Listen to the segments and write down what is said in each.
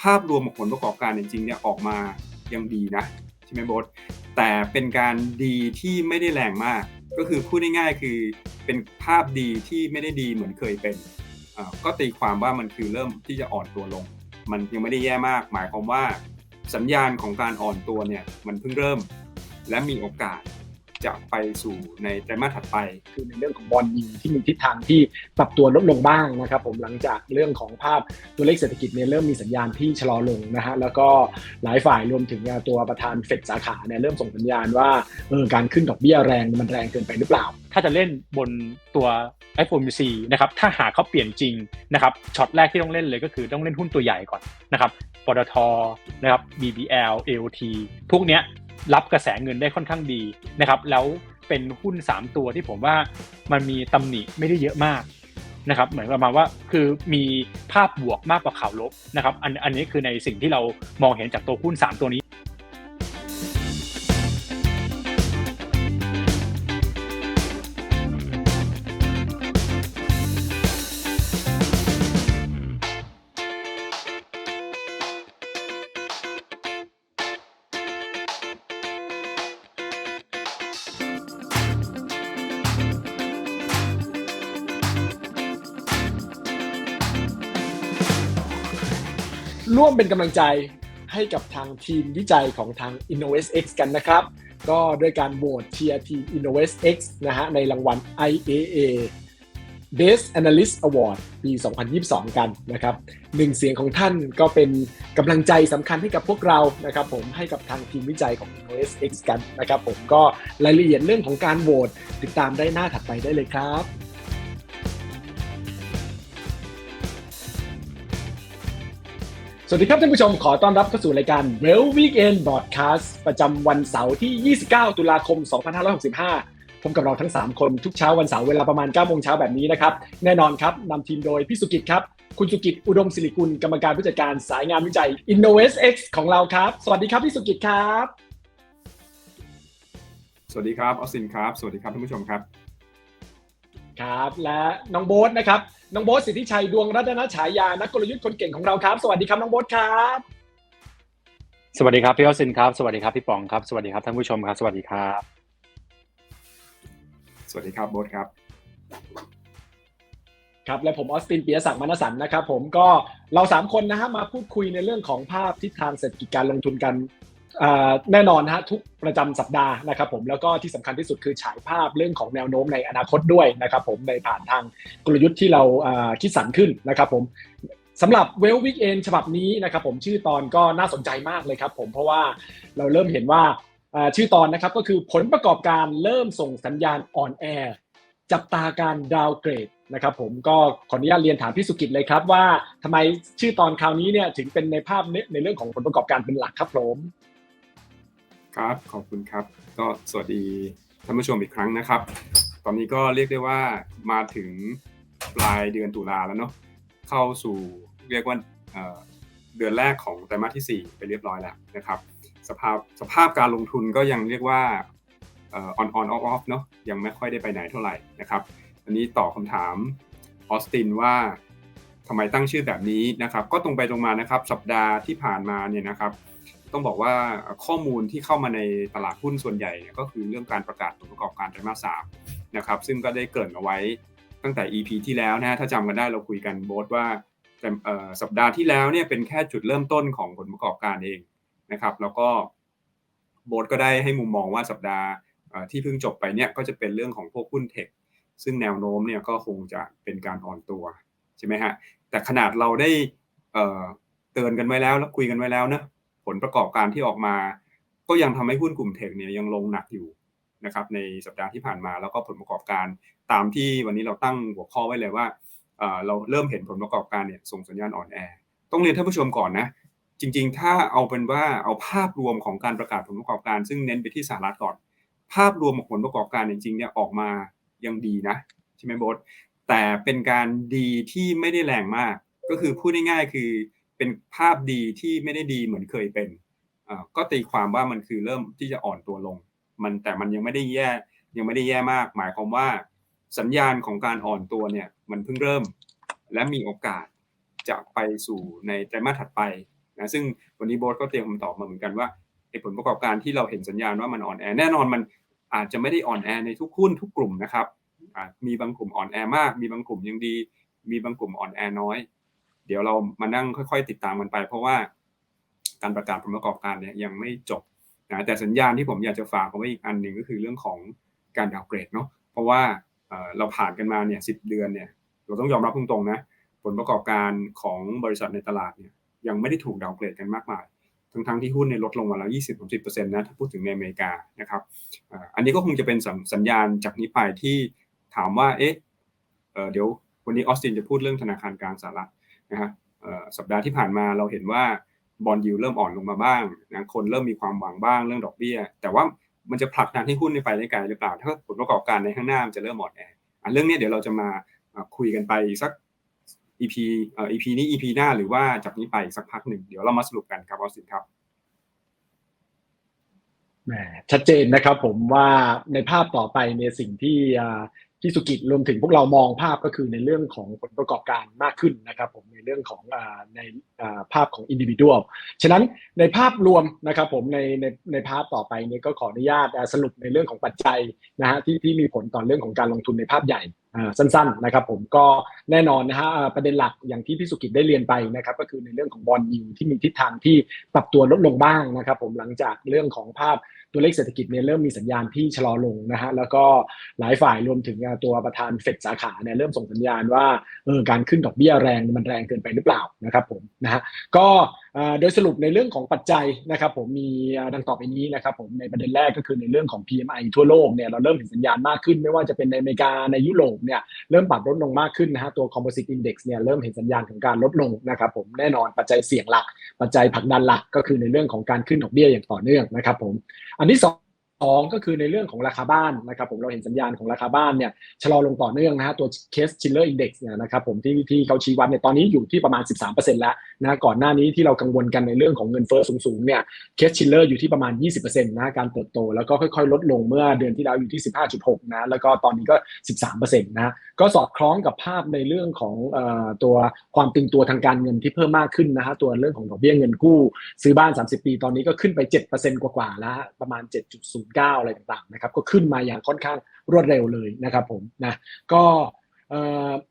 ภาพรวมของผลประกอบการจริงๆเนี่ยออกมายังดีนะใช่ไหมโบ๊ทแต่เป็นการดีที่ไม่ได้แรงมากก็คือพูดง่ายๆคือเป็นภาพดีที่ไม่ได้ดีเหมือนเคยเป็นก็ตีความว่ามันคือเริ่มที่จะอ่อนตัวลงมันยังไม่ได้แย่มากหมายความว่าสัญญาณของการอ่อนตัวเนี่ยมันเพิ่งเริ่มและมีโอกาสจะไปสู่ในไตรมาสถัดไปคือในเรื่องของบอนด์ยิลด์ที่มีทิศทางที่ปรับตัวลดลงบ้างนะครับผมหลังจากเรื่องของภาพตัวเลขเศรษฐกิจเนี่ยเริ่มมีสัญญาณที่ชะลอลงนะฮะแล้วก็หลายฝ่ายรวมถึงตัวประธานเฟดสาขาเนี่ยเริ่มส่งสัญญาณว่าการขึ้นดอกเบี้ยแรงมันแรงเกินไปหรือเปล่าถ้าจะเล่นบนตัว FOMC นะครับถ้าหากเขาเปลี่ยนจริงนะครับช็อตแรกที่ต้องเล่นเลยก็คือต้องเล่นหุ้นตัวใหญ่ก่อนนะครับปตทนะครับ BBL AOT พวกเนี้ยรับกระแสเงินได้ค่อนข้างดีนะครับแล้วเป็นหุ้น3ตัวที่ผมว่ามันมีตำหนิไม่ได้เยอะมากนะครับเหมือนประมาณว่าคือมีภาพบวกมากกว่าข่าวลบนะครับอันนี้คือในสิ่งที่เรามองเห็นจากตัวหุ้น3ตัวนี้ร่วมเป็นกำลังใจให้กับทางทีมวิจัยของทาง InnovestX กันนะครับก็ด้วยการโหวตเชียร์ทีม InnovestX นะฮะในรางวัล IAA Best Analyst Award ปี 2022 กันนะครับ1เสียงของท่านก็เป็นกำลังใจสำคัญให้กับพวกเรานะครับผมให้กับทางทีมวิจัยของ InnovestX กันนะครับผมก็รายละเอียดเรื่องของการโหวตติดตามได้หน้าถัดไปได้เลยครับสวัสดีครับท่านผู้ชมขอต้อนรับเข้าสู่รายการ Well Weekend Broadcast ประจำวันเสาร์ที่ 29 ตุลาคม 2565 พบกับเราทั้ง 3 คนทุกเช้าวันเสาร์เวลาประมาณ 9 โมงเช้าแบบนี้นะครับแน่นอนครับนำทีมโดยพี่สุกิจครับคุณสุกิจอุดมศิริกุลกรรมการผู้จัดการสายงานวิจัย InnovestX ของเราครับสวัสดีครับพี่สุกิจครับสวัสดีครับออสตินครับสวัสดีครับท่านผู้ชมครับครับและน้องโบ๊ทนะครับน้องโบ๊ทสิทธิชัยดวงรัตนฉายานักกลยุทธ์คนเก่งของเราครับสวัสดีครับน้องโบ๊ทครับสวัสดีครับพี่ออสซินครับสวัสดีครับพี่ปองครับสวัสดีครับท่านผู้ชมครับสวัสดีครับสวัสดีครับโบ๊ทครับครับและผมออสตินปิยศักดิ์มณสันนะครับผมก็เรา3คนนะฮะมาพูดคุยในเรื่องของภาพทิศทางเศรษฐกิจการลงทุนกันแน่นอนนะฮะทุกประจำสัปดาห์นะครับผมแล้วก็ที่สำคัญที่สุดคือฉายภาพเรื่องของแนวโน้มในอนาคตด้วยนะครับผมในผ่านทางกลยุทธ์ที่เราคิดสรรขึ้นนะครับผมสำหรับ Well Weekend ฉบับนี้นะครับผมชื่อตอนก็น่าสนใจมากเลยครับผมเพราะว่าเราเริ่มเห็นว่าชื่อตอนนะครับก็คือผลประกอบการเริ่มส่งสัญญาณอ่อนแอจับตาการดาวเกรดนะครับผมก็ขออนุญาตเรียนถามพี่สุกิจเลยครับว่าทำไมชื่อตอนคราวนี้เนี่ยถึงเป็นในภาพในเรื่องของผลประกอบการเป็นหลักครับผมครับขอบคุณครับก็สวัสดีท่านผู้ชมอีกครั้งนะครับตอนนี้ก็เรียกได้ว่ามาถึงปลายเดือนตุลาแล้วเนาะเข้าสู่เรียกว่าเดือนแรกของไตรมาสที่4ไปเรียบร้อยแล้วนะครับสภาพการลงทุนก็ยังเรียกว่าon off เนาะยังไม่ค่อยได้ไปไหนเท่าไหร่นะครับอันนี้ตอบคำถามออสตินว่าทำไมตั้งชื่อแบบนี้นะครับก็ตรงไปตรงมานะครับสัปดาห์ที่ผ่านมาเนี่ยนะครับต้องบอกว่าข้อมูลที่เข้ามาในตลาดหุ้นส่วนใหญ่ก็คือเรื่องการประกาศผลประกอบการไตรมาส3นะครับซึ่งก็ได้เกริ่นเอาไว้ตั้งแต่ EP ที่แล้วนะถ้าจำกันได้เราคุยกันโบ๊ทว่าสัปดาห์ที่แล้วเนี่ยเป็นแค่จุดเริ่มต้นของผลประกอบการเองนะครับแล้วก็โบ๊ทก็ได้ให้มุมมองว่าสัปดาห์ที่เพิ่งจบไปเนี่ยก็จะเป็นเรื่องของพวกหุ้นเทคซึ่งแนวโน้มเนี่ยก็คงจะเป็นการอ่อนตัวใช่ไหมฮะแต่ขนาดเราได้เตือนกันไว้แล้วคุยกันไว้แล้วนะผลประกอบการที่ออกมาก็ยังทำให้หุ้นกลุ่มเทคเนี่ยยังลงหนักอยู่นะครับในสัปดาห์ที่ผ่านมาแล้วก็ผลประกอบการตามที่วันนี้เราตั้งหัวข้อไว้เลยว่าเราเริ่มเห็นผลประกอบการเนี่ยส่งสัญญาณอ่อนแอต้องเรียนท่านผู้ชมก่อนนะจริงๆถ้าเอาเป็นว่าเอาภาพรวมของการประกาศผลประกอบการซึ่งเน้นไปที่สหรัฐก่อนภาพรวมของผลประกอบการจริงๆเนี่ยออกมายังดีนะใช่ไหมโบ๊ทแต่เป็นการดีที่ไม่ได้แรงมากก็คือพูดง่ายๆคือเป็นภาพดีที่ไม่ได้ดีเหมือนเคยเป็นก็ตีความว่ามันคือเริ่มที่จะอ่อนตัวลงแต่มันยังไม่ได้แย่มากหมายความว่าสัญญาณของการอ่อนตัวเนี่ยมันเพิ่งเริ่มและมีโอกาสจะไปสู่ในไตรมาสถัดไป นะซึ่งวันนี้โบ๊ทก็เตรียมคำตอบมาเหมือนกันว่าผลประกอบการที่เราเห็นสัญญาณว่ามันอ่อนแอแน่นอนมันอาจจะไม่ได้อ่อนแอในทุกหุ้นทุกกลุ่มนะครับมีบางกลุ่มอ่อนแอมากมีบางกลุ่มยังดีมีบางกลุ่มอ่อนแอน้อยเดี๋ยวเรามานั่งค่อยๆติดตามกันไปเพราะว่าการประกาศผลประกอบการเนี่ยยังไม่จบนะแต่สัญญาณที่ผมอยากจะฝากเอาไว้อีกอันหนึ่งก็คือเรื่องของการดาวน์เกรดเนาะเพราะว่าเราผ่านกันมาเนี่ย10 เดือนเนี่ยเราต้องยอมรับตรงๆนะผลประกอบการของบริษัทในตลาดเนี่ยยังไม่ได้ถูกดาวน์เกรดกันมากมายทั้งที่หุ้นเนี่ยลดลงมาแล้ว 20-30% นะถ้าพูดถึงในอเมริกานะครับอันนี้ก็คงจะเป็นสัญญาณจากนี้ไปที่ถามว่าเดี๋ยววันนี้ออสตินจะพูดเรื่องธนาคารกลางสหรัฐนะฮะสัปดาห์ที่ผ่านมาเราเห็นว่าบอนด์ยิลด์เริ่มอ่อนลงมาบ้างนะคนเริ่มมีความหวังบ้างเรื่องดอกเบี้ยแต่ว่ามันจะผลักดันให้หุ้นไปได้ไกลหรือเปล่าถ้าผลประกอบการในข้างหน้ามันจะเริ่มอ่อนแอเรื่องนี้เดี๋ยวเราจะมาคุยกันไปสัก EPนี้ EP หน้าหรือว่าจากนี้ไปสักพักหนึ่งเดี๋ยวเรามาสรุปกันครับออสตินครับชัดเจนนะครับผมว่าในภาพต่อไปในสิ่งที่สุกิจรวมถึงพวกเรามองภาพก็คือในเรื่องของผลประกอบการมากขึ้นนะครับผมในเรื่องของในภาพของ individual ฉะนั้นในภาพรวมนะครับผมในภาพต่อไปเนี่ยก็ขออนุญาตสรุปในเรื่องของปัจจัยนะฮะที่มีผลต่อเรื่องของการลงทุนในภาพใหญ่สั้นๆนะครับผมก็แน่นอนนะฮะประเด็นหลักอย่างที่พี่สุกิจได้เรียนไปนะครับก็คือในเรื่องของบอนด์ยิลด์ที่มีทิศทางที่ปรับตัวลดลงบ้างนะครับผมหลังจากเรื่องของภาพตัวเลขเศรษฐกิจเนี่ยเริ่มมีสัญญาณที่ชะลอลงนะฮะแล้วก็หลายฝ่ายรวมถึงตัวประธานเฟดสาขาเนี่ยเริ่มส่งสัญญาณว่าการขึ้นดอกเบี้ยแรงมันแรงเกินไปหรือเปล่านะครับผมนะฮะก็โดยสรุปในเรื่องของปัจจัยนะครับผมมีดังต่อไปนี้นะครับผมในประเด็นแรกก็คือในเรื่องของ PMI ทั่วโลกเนี่ยเราเริ่มเห็นสัญญาณมากขึ้นไม่ว่าจะเป็นในอเมริกาในยุโรปเนี่ยเริ่มปรับลดลงมากขึ้นนะฮะตัว Composite Index เนี่ยเริ่มเห็นสัญญาณของการลดลงนะครับผมแน่นอนปัจจัยเสี่ยงหลักปัจจัยผลักดันหลักก็คือในเรื่องของการขึ้นดอกเบี้ยอย่างต่อเนื่องนะครับผมอันที่สองก็คือในเรื่องของราคาบ้านนะครับผมเราเห็นสัญญาณของราคาบ้านเนี่ยชะลอลงต่อเนื่องนะฮะตัว Case Shiller Index เนี่ยนะครับผมที่เขาชี้วัดเนี่ยตอนนี้อยู่ที่ประมาณ 13% แล้วนะก่อนหน้านี้ที่เรากังวลกันในเรื่องของเงินเฟ้อสูงๆเนี่ย Case Shiller อยู่ที่ประมาณ 20% นะการเติบโตแล้วก็ค่อยๆลดลงเมื่อเดือนที่แล้วอยู่ที่ 15.6 นะแล้วก็ตอนนี้ก็ 13% นะก็สอดคล้องกับภาพในเรื่องของตัวความตึงตัวทางการเงินที่เพิ่มมากขึ้นนะฮะตัวเรื่องของดอกเบี้ยเงินกู้ซื้อบ้าน30 ปีตอนนี้ก็ขึ้นไป 7% กว่าๆแล้วประมาณ 7.09 อะไรต่างๆนะครับก็ขึ้นมาอย่างค่อนข้างรวดเร็วเลยนะครับผมนะก็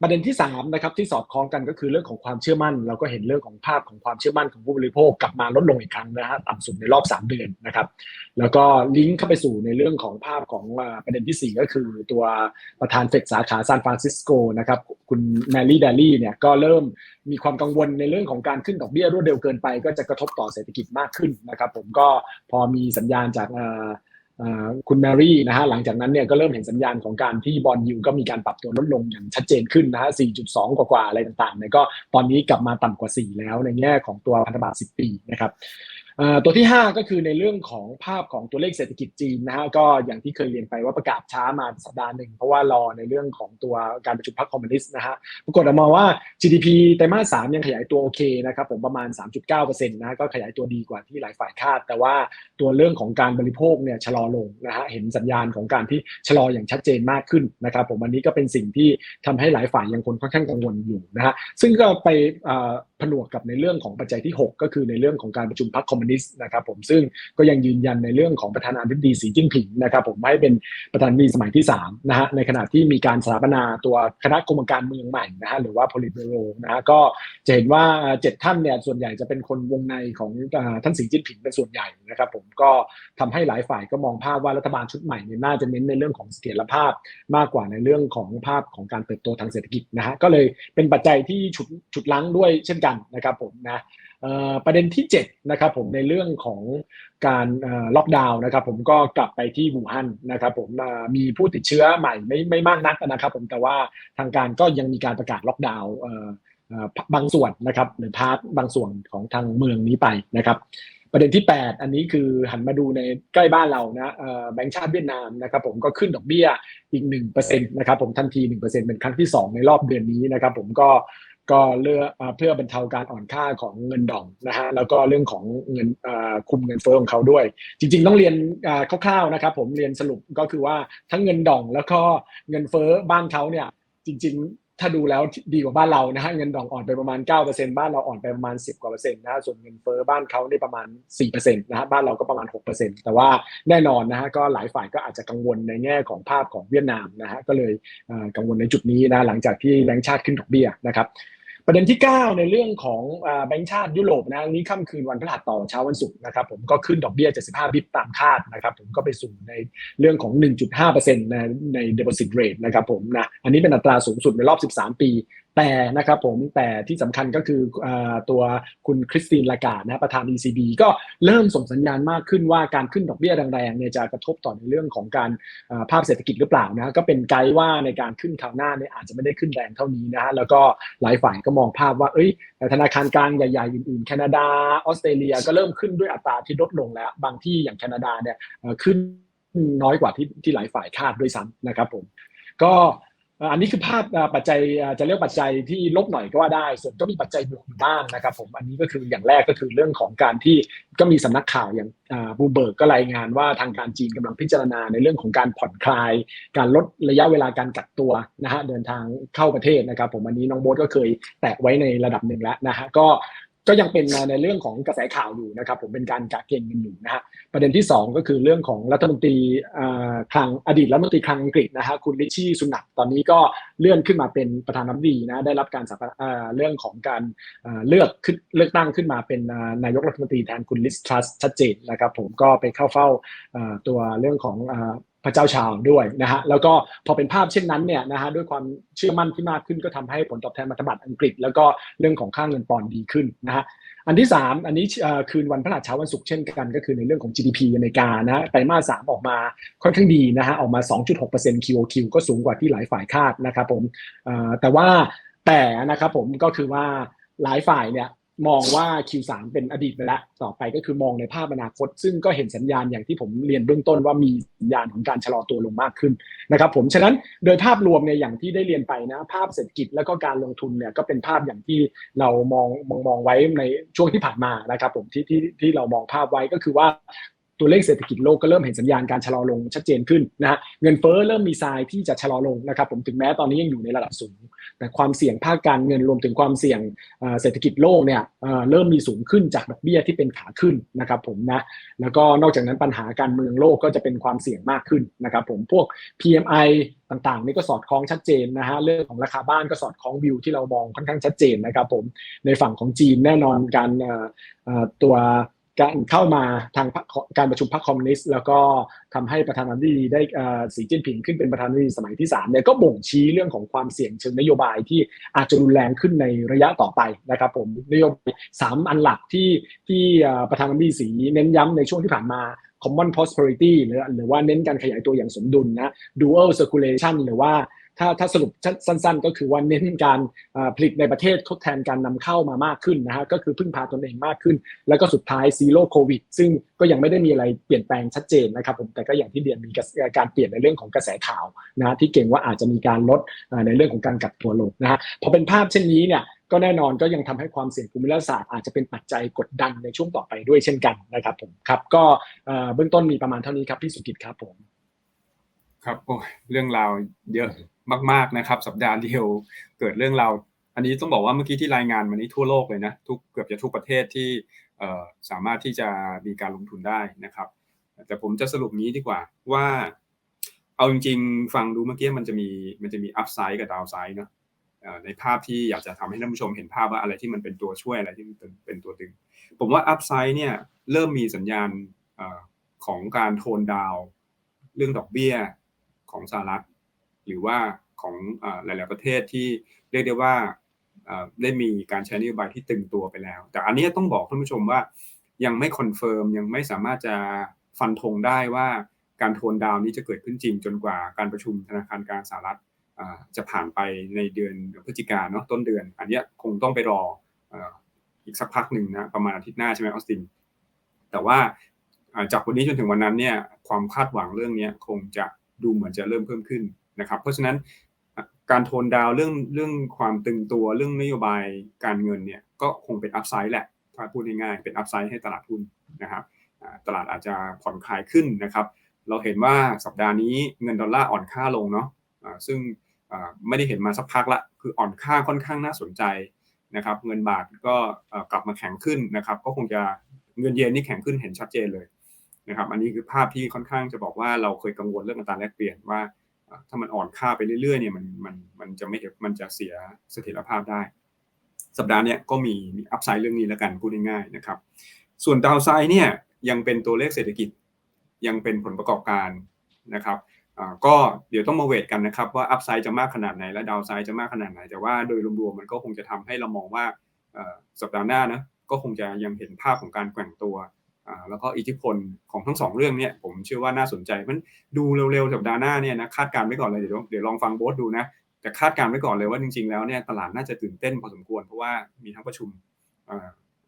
ประเด็นที่3นะครับที่สอดคล้องกันก็คือเรื่องของความเชื่อมั่นเราก็เห็นเรื่องของภาพของความเชื่อมั่นของผู้บริโภคกลับมาลดลงอีกครั้งนะฮะต่ำสุดในรอบ3 เดือนนะครับแล้วก็ลิงก์เข้าไปสู่ในเรื่องของภาพของประเด็นที่4ก็คือตัวประธานเฟดสาขาซานฟรานซิสโกนะครับคุณแมรี่แดลลี่เนี่ยก็เริ่มมีความกังวลในเรื่องของการขึ้นดอกเบี้ยรวดเร็วเกินไปก็จะกระทบต่อเศรษฐกิจมากขึ้นนะครับผมก็พอมีสัญญาณจากคุณแมรี่นะฮะหลังจากนั้นเนี่ยก็เริ่มเห็นสัญญาณของการที่บอนด์ยิลด์ก็มีการปรับตัวลดลงอย่างชัดเจนขึ้นนะฮะ 4.2 กว่าๆอะไรต่างๆเนี่ยก็ตอนนี้กลับมาต่ำกว่า4แล้วในแง่ของตัวพันธบัตร10 ปีนะครับตัวที่5ก็คือในเรื่องของภาพของตัวเลขเศรษฐกิจจีนนะฮะก็อย่างที่เคยเรียนไปว่าประกาศช้ามาสัปดาห์หนึ่งเพราะว่ารอในเรื่องของตัวการประชุมพรรคคอมมิวนิสต์นะฮะปรากฏออกมาว่า GDP ไตรมาส 3ยังขยายตัวโอเคนะครับผมประมาณ 3.9% นะก็ขยายตัวดีกว่าที่หลายฝ่ายคาดแต่ว่าตัวเรื่องของการบริโภคเนี่ยชะลอลงนะฮะเห็นสัญญาณของการที่ชะลออย่างชัดเจนมากขึ้นนะครับผมอันนี้ก็เป็นสิ่งที่ทำให้หลายฝ่ายยังค่อนข้างกังวลอยู่นะฮะซึ่งก็ไปผนวกกับในเรื่องของปัจจัยที่6ก็คือในเรื่องของการประชุมพรรคคอมมิวนิสต์นะครับผมซึ่งก็ยังยืนยันในเรื่องของประธานาธิบดีสีจิ้นผิงนะครับผมให้เป็นประธานาธิบดีสมัยที่3นะฮะในขณะที่มีการสถาปนาตัวคณะกรรมการเมืองใหม่นะฮะหรือว่า Politburo นะฮะก็จะเห็นว่า7ท่านเนี่ยส่วนใหญ่จะเป็นคนวงในของท่านสีจิ้นผิงเป็นส่วนใหญ่นะครับผมก็ทำให้หลายฝ่ายก็มองภาพว่ารัฐบาลชุดใหม่เนี่ยน่าจะเน้นในเรื่องของเสถียรภาพมากกว่าในเรื่องของภาพของการเติบโตทางเศรษฐกิจนะฮะก็เลยเป็นปัจจัยที่ฉุดรั้งด้วยเช่นกันนะครับผมนะประเด็นที่7นะครับผมในเรื่องของการล็อกดาวน์นะครับผมก็กลับไปที่วู่ฮั่นนะครับผมมีผู้ติดเชื้อใหม่ไม่มากนักนะครับผมแต่ว่าทางการก็ยังมีการประกาศล็อกดาวน์บางส่วนนะครับหรือพาร์ทบางส่วนของทางเมืองนี้ไปนะครับประเด็นที่8อันนี้คือหันมาดูในใกล้บ้านเรานะแบงก์ชาติเวียดนามนะครับผมก็ขึ้นดอกเบี้ยอีก 1% นะครับผมทันที 1% เป็นครั้งที่2ในรอบเดือนนี้นะครับผมก็เพื่อบรรเทาการอ่อนค่าของเงินดองนะฮะแล้วก็เรื่องของเงินคุมเงินเฟ้อของเขาด้วยจริงๆต้องเรียนคร่าวๆนะครับผมเรียนสรุปก็คือว่าทั้งเงินดองแล้วก็เงินเฟ้อบ้านเขาเนี่ยจริง ถ้าดูแล้วดีกว่าบ้านเรานะฮะเงินดองอ่อนไปประมาณ 9% บ้านเราอ่อนไปประมาณ10กว่าเปอร์เซ็นต์นะฮะส่วนเงินเฟ้อบ้านเขาได้ประมาณ 4% นะฮะบ้านเราก็ประมาณ 6% แต่ว่าแน่นอนนะฮะก็หลายฝ่ายก็อาจจะกังวลในแง่ของภาพของเวียดนามนะฮะก็เลยกังวลในจุดนี้นะหลังจากที่แบงก์ชาติขึ้นดอกเบี้ยนะครับประเด็นที่9ในเรื่องของแบงก์ชาติยุโรปนะนี้ค่ำคืนวันพฤหัสต่อเช้าวันศุกร์นะครับผมก็ขึ้นดอกเบี้ย75 บิปตามคาดนะครับผมก็ไปสู่ในเรื่องของ 1.5% ใน deposit rate นะครับผมนะอันนี้เป็นอัตราสูงสุดในรอบ13 ปีแต่นะครับผมแต่ที่สำคัญก็คือตัวคุณคริสตินลาการ์ดนะประธาน ECB ก็เริ่มส่งสัญญาณมากขึ้นว่าการขึ้นดอกเบี้ยแรงๆเนี่ยจะกระทบต่อในเรื่องของการภาพเศรษฐกิจหรือเปล่านะก็เป็นไกด์ว่าในการขึ้นคราวหน้าเนี่ยอาจจะไม่ได้ขึ้นแรงเท่านี้นะฮะแล้วก็หลายฝ่ายก็มองภาพว่าธนาคารกลางใหญ่ๆอื่นๆแคนาดาออสเตรเลียก็เริ่มขึ้นด้วยอัตราที่ลดลงแล้วบางที่อย่างแคนาดาเนี่ยขึ้นน้อยกว่าที่หลายฝ่ายคาดด้วยซ้ำนะครับผมก็อันนี้คือภาพปัจจัยจะเรียกปัจจัยที่ลบหน่อยก็ว่าได้ส่วนก็มีปัจจัยบวกอยู่บ้างนะครับผมอันนี้ก็คืออย่างแรกก็คือเรื่องของการที่ก็มีสำนักข่าวอย่างบูเบิร์กก็รายงานว่าทางการจีนกำลังพิจารณาในเรื่องของการผ่อนคลายการลดระยะเวลาการกักตัวนะฮะเดินทางเข้าประเทศนะครับผมอันนี้น้องโบ๊ทก็เคยแตะไว้ในระดับหนึ่งแล้วนะฮะก็ยังเป็นในเรื่องของกระแสข่าวอยู่นะครับผมเป็นการกะเกณฑ์กันอยู่นะฮะประเด็นที่2ก็คือเรื่องของรัฐมนตรีคลังอดีตรัฐมนตรีคลังอังกฤษนะฮะคุณริชชี่สุนักตอนนี้ก็เลื่อนขึ้นมาเป็นประธานาธิบดีนะได้รับการเรื่องของการเลือกตั้งขึ้นมาเป็นนายกรัฐมนตรีแทนคุณลิสทรัสชัดเจนนะครับผมก็ไปเข้าเฝ้าตัวเรื่องของพระเจ้าชาวด้วยนะฮะแล้วก็พอเป็นภาพเช่นนั้นเนี่ยนะฮะด้วยความเชื่อมั่นที่มากขึ้นก็ทำให้ผลตอบแทนพันธบัตรอังกฤษแล้วก็เรื่องของค่าเงินปอนด์ดีขึ้นนะฮะอันที่3อันนี้คืนวันพฤหัสเช้าวันศุกร์เช่นกันก็คือในเรื่องของ GDP อเมริกานะไตรมาส3ออกมาค่อนข้างดีนะฮะออกมา 2.6% QOQ ก็สูงกว่าที่หลายฝ่ายคาดนะครับผมแต่นะครับผมก็คือว่าหลายฝ่ายเนี่ยมองว่า Q3 เป็นอดีตไปแล้วต่อไปก็คือมองในภาพอนาคตซึ่งก็เห็นสัญญาณอย่างที่ผมเรียนเบื้องต้นว่ามีสัญญาณของการชะลอตัวลงมากขึ้นนะครับผมฉะนั้นโดยภาพรวมเนี่ยอย่างที่ได้เรียนไปนะภาพเศรษฐกิจแล้วก็การลงทุนเนี่ยก็เป็นภาพอย่างที่เรามองไว้ในช่วงที่ผ่านมานะครับผมที่เรามองภาพไว้ก็คือว่าตัวเลขเศรษฐกิจโลกก็เริ่มเห็นสัญญาณการชะลอลงชัดเจนขึ้นนะฮะเงินเฟ้อเริ่มมีทรายที่จะชะลอลงนะครับผมถึงแม้ตอนนี้ยังอยู่ในระดับสูงแต่ความเสี่ยงภาคการเงินรวมถึงความเสี่ยงเศรษฐกิจโลกเนี่ยเริ่มมีสูงขึ้นจากดอกเบี้ยที่เป็นขาขึ้นนะครับผมนะแล้วก็นอกจากนั้นปัญหาการเมืองโลกก็จะเป็นความเสี่ยงมากขึ้นนะครับผมพวก PMI ต่างๆนี่ก็สอดคล้องชัดเจนนะฮะเรื่องของราคาบ้านก็สอดคล้องวิวที่เรามองค่อนข้างชัดเจนนะครับผมในฝั่งของจีนแน่นอนการตัวการเข้ามาทางการประชุมพรรคคอมมิวนิสต์แล้วก็ทำให้ประธานาธิบดีได้สีจิ้นผิงขึ้นเป็นประธานาธิบดีสมัยที่3เนี่ยก็บ่งชี้เรื่องของความเสี่ยงเชิงนโยบายที่อาจจะรุนแรงขึ้นในระยะต่อไปนะครับผมนโยบาย3อันหลักที่ประธานาธิบดีสีเน้นย้ำในช่วงที่ผ่านมา common prosperity หรือว่าเน้นการขยายตัวอย่างสมดุลนะ dual circulation หรือว่าถ้าสรุปสั้นๆก็คือว่าเน้นการผลิตในประเทศทดแทนการนำเข้ามามากขึ้นนะฮะก็คือพึ่งพาตนเองมากขึ้นแล้วก็สุดท้ายซีโร่โควิดซึ่งก็ยังไม่ได้มีอะไรเปลี่ยนแปลงชัดเจนนะครับผมแต่ก็อย่างที่เรียนมีการเปลี่ยนในเรื่องของกระแสข่าวนะที่เก่งว่าอาจจะมีการลดในเรื่องของการกักตัวลงนะฮะพอเป็นภาพเช่นนี้เนี่ยก็แน่นอนก็ยังทำให้ความเสี่ยงภูมิรัฐศาสตร์อาจจะเป็นปัจจัยกดดันในช่วงต่อไปด้วยเช่นกันนะครับผมครับก็เบื้องต้นมีประมาณเท่านี้ครับพี่สุกิจครับผมครับโอ้เรื่องราวเยอะมากๆนะครับสัปดาห์เดียวเกิดเรื่องราวอันนี้ต้องบอกว่าเมื่อกี้ที่รายงานมานี้ทั่วโลกเลยนะเกือบจะทุกประเทศที่สามารถที่จะมีการลงทุนได้นะครับแต่ผมจะสรุปนี้ดีกว่าว่าเอาจริงๆฟังดูเมื่อกี้มันจะมีอัพไซด์กับดาวไซด์เนาะในภาพที่อยากจะทำให้ท่านผู้ชมเห็นภาพว่าอะไรที่มันเป็นตัวช่วยอะไรที่เป็นตัวดึงผมว่าอัพไซด์เนี่ยเริ่มมีสัญญาณของการโทนดาวเรื่องดอกเบี้ยของสหรัฐหรือว่าของหลายๆประเทศที่เรียกได้ว่าได้มีการใช้นโยบายที่ตึงตัวไปแล้วแต่อันนี้ต้องบอกท่านผู้ชมว่ายังไม่คอนเฟิร์มยังไม่สามารถจะฟันธงได้ว่าการโทนดาวนี้จะเกิดขึ้นจริงจนกว่าการประชุมธนาคารกลางสหรัฐจะผ่านไปในเดือนพฤศจิกายนเนาะต้นเดือนอันนี้คงต้องไปรออีกสักพักหนึ่งนะประมาณอาทิตย์หน้าใช่ไหมออสตินแต่ว่าจากวันนี้จนถึงวันนั้นเนี่ยความคาดหวังเรื่องนี้คงจะดูเหมือนจะเริ่มเพิ่มขึ้นนะครับเพราะฉะนั้นการโทนดาวเรื่องความตึงตัวเรื่องนโยบายการเงินเนี่ยก็คงเป็นอัพไซด์แหละถ้าพูดง่ายๆเป็นอัพไซด์ให้ตลาดหุ้นนะครับตลาดอาจจะผ่อนคลายขึ้นนะครับเราเห็นว่าสัปดาห์นี้เงินดอลลาร์อ่อนค่าลงเนาะซึ่ง ไม่ได้เห็นมาสักพักละคืออ่อนค่าค่อนข้างน่าสนใจนะครับเงินบาทก็กลับมาแข็งขึ้นนะครับก็คงจะเงินเยนนี่แข็งขึ้นเห็นชัดเจนเลยนะครับอันนี้คือภาพที่ค่อนข้างจะบอกว่าเราเคยกังวลเรื่องอัตราแลกเปลี่ยนว่าถ้ามันอ่อนค่าไปเรื่อยๆเนี่ยมันจะไม่มันจะเสียเสถียรภาพได้สัปดาห์นี้ก็มีอัพไซด์เรื่องนี้แล้วกันพูดง่ายๆนะครับส่วนดาวไซด์เนี่ยยังเป็นตัวเลขเศรษฐกิจยังเป็นผลประกอบการนะครับก็เดี๋ยวต้องมาเวทกันนะครับว่าอัพไซด์จะมากขนาดไหนและดาวไซด์จะมากขนาดไหนแต่ว่าโดยรวมๆมันก็คงจะทำให้เรามองว่าสัปดาห์หน้านะก็คงจะยังเห็นภาพของการแกว่งตัวแล้วก็อิทธิพลของทั้ง2เรื่องนี้ผมเชื่อว่าน่าสนใจมันดูเร็วๆสัปดาห์หน้าเนี่ยนะคาดการณ์ไว้ก่อนเลยเดี๋ยวลองฟังโบ๊ทดูนะแต่คาดการณ์ไว้ก่อนเลยว่าจริงๆแล้วเนี่ยตลาดน่าจะตื่นเต้นพอสมควรเพราะว่ามีทั้งประชุม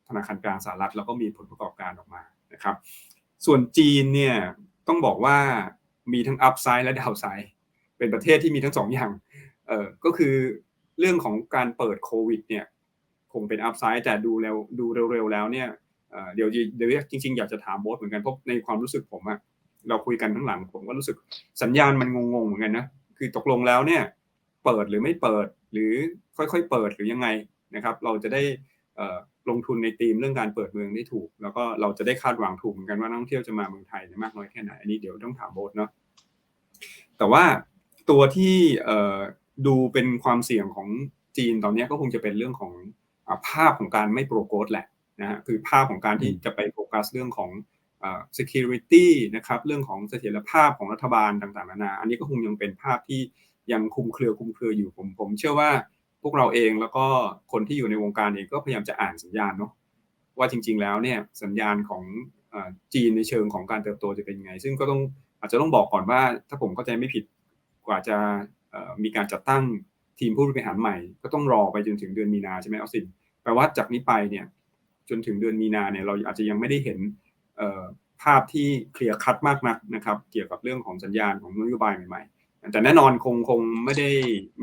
ธนาคารกลางสหรัฐแล้วก็มีผลประกอบการออกมานะครับส่วนจีนเนี่ยต้องบอกว่ามีทั้งอัพไซด์และดาวไซด์เป็นประเทศที่มีทั้ง2อย่างก็คือเรื่องของการเปิดโควิดเนี่ยคงเป็นอัพไซด์แต่ดูเร็วๆแล้วเนี่ยเดี๋ยวจริงๆอยากจะถามโบ๊ทเหมือนกันเพราะในความรู้สึกผมอะเราคุยกันทั้งหลังผมก็รู้สึกสัญญาณมันงงๆเหมือนกันนะคือตกลงแล้วเนี่ยเปิดหรือไม่เปิดหรือค่อยๆเปิดหรือยังไงนะครับเราจะได้ลงทุนในธีมเรื่องการเปิดเมืองได้ถูกแล้วก็เราจะได้คาดหวังถูกเหมือนกันว่านักท่องเที่ยวจะมาเมืองไทยมากน้อยแค่ไหนอันนี้เดี๋ยวต้องถามโบ๊ทเนาะแต่ว่าตัวที่ดูเป็นความเสี่ยงของจีนตอนนี้ก็คงจะเป็นเรื่องของภาพของการไม่โปรโกรธแหละนะฮะคือภาพของการที่จะไปโฟกัสเรื่องของsecurity นะครับเรื่องของเสถียรภาพของรัฐบาลต่างๆนานาอันนี้ก็คงยังเป็นภาพที่ยังคลุมเครืออยู่ผมเชื่อว่าพวกเราเองแล้วก็คนที่อยู่ในวงการเองก็พยายามจะอ่านสัญญาณเนาะว่าจริงๆแล้วเนี่ยสัญญาณของจีนในเชิงของการเติบโตจะเป็นยังไงซึ่งก็อาจจะต้องบอกก่อนว่าถ้าผมเข้าใจไม่ผิดกว่าจะมีการจัดตั้งทีมผู้บริหารใหม่ก็ต้องรอไปจนถึงเดือนมีนาใช่ไหมออสซินแปลว่าจากนี้ไปเนี่ยจนถึงเดือนมีนาเนี่ยเราอาจจะยังไม่ได้เห็นภาพที่เคลียร์คัทมากนักนะครับเกี่ยวกับเรื่องของสัญญาณของนโยบายใหม่ๆแต่แน่นอนคงไม่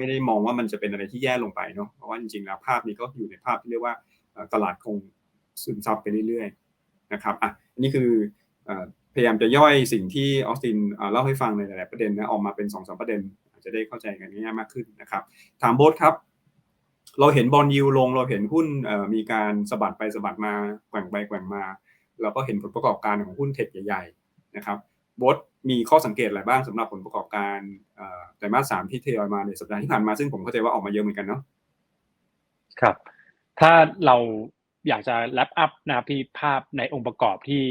ได้มองว่ามันจะเป็นอะไรที่แย่ลงไปเนาะเพราะว่าจริงๆแล้วภาพนี้ก็อยู่ในภาพที่เรียกว่าตลาดคงซึมซับไปเรื่อยๆนะครับอันนี้คือพยายามจะย่อยสิ่งที่ออสตินเล่าให้ฟังในหลายๆประเด็นนะออกมาเป็น 2-3 ประเด็นอาจจะได้เข้าใจกันง่ายๆมากขึ้นนะครับถามโบ๊ทครับเราเห็นบอนด์ยิลด์ลงเราเห็นหุ้นมีการสะบัดไปสะบัดมาแกว่งไปแกว่งมาแล้วก็เห็นผลประกอบการของหุ้นเทคใหญ่ๆนะครับโบ๊ทมีข้อสังเกตอะไรบ้างสำหรับผลประกอบการไตรมาส 3ที่ทยอยมาในสัปดาห์ที่ผ่านมาซึ่งผมเข้าใจว่าออกมาเยอะเหมือนกันเนาะครับถ้าเราอยากจะแรปอัพนะครับที่ภาพในองค์ประกอบที่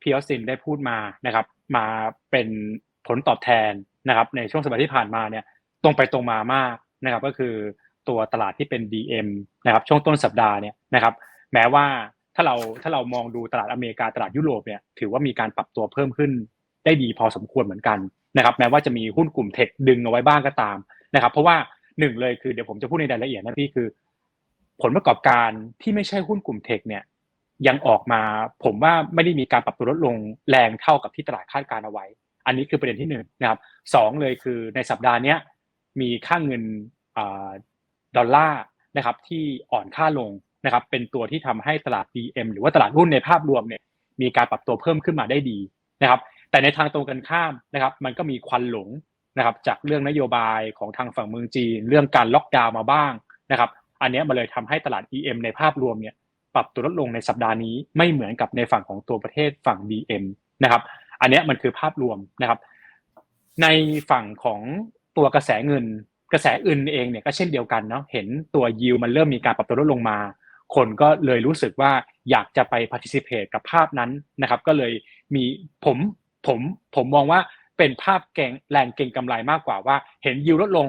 พี่ออสตินได้พูดมานะครับมาเป็นผลตอบแทนนะครับในช่วงสัปดาห์ที่ผ่านมาเนี่ยตรงไปตรงมามากนะครับก็คือตัวตลาดที่เป็น DM นะครับช่วงต้นสัปดาห์เนี่ยนะครับแม้ว่าถ้าเรามองดูตลาดอเมริกาตลาดยุโรปเนี่ยถือว่ามีการปรับตัวเพิ่มขึ้นได้ดีพอสมควรเหมือนกันนะครับแม้ว่าจะมีหุ้นกลุ่มเทคดึงเอาไว้บ้างก็ตามนะครับเพราะว่าหนึ่งเลยคือเดี๋ยวผมจะพูดในรายละเอียดนะพี่คือผลประกอบการที่ไม่ใช่หุ้นกลุ่มเทคเนี่ยยังออกมาผมว่าไม่ได้มีการปรับตัวลดลงแรงเท่ากับที่ตลาดคาดการเอาไว้อันนี้คือประเด็นที่1นะครับ2เลยคือในสัปดาห์นี้มีค่าเงินดอลลาร์นะครับที่อ่อนค่าลงนะครับเป็นตัวที่ทำให้ตลาด DM หรือว่าตลาดหุ้นในภาพรวมเนี่ยมีการปรับตัวเพิ่มขึ้นมาได้ดีนะครับแต่ในทางตรงกันข้ามนะครับมันก็มีควันหลงนะครับจากเรื่องนโยบายของทางฝั่งเมืองจีนเรื่องการล็อกดาวน์มาบ้างนะครับอันนี้มาเลยทำให้ตลาด EM ในภาพรวมเนี่ยปรับตัวลดลงในสัปดาห์นี้ไม่เหมือนกับในฝั่งของตัวประเทศฝั่ง DM นะครับอันนี้มันคือภาพรวมนะครับในฝั่งของตัวกระแสเงินกระแสอื่นเองเนี่ยก็เช่นเดียวกันเนาะเห็นตัว yield มันเริ่มมีการปรับตัวลดลงมาคนก็เลยรู้สึกว่าอยากจะไป participate กับภาพนั้นนะครับก็เลยมีผมมองว่าเป็นภาพแรงเก็งกำไรมากกว่าว่าเห็น yield ลดลง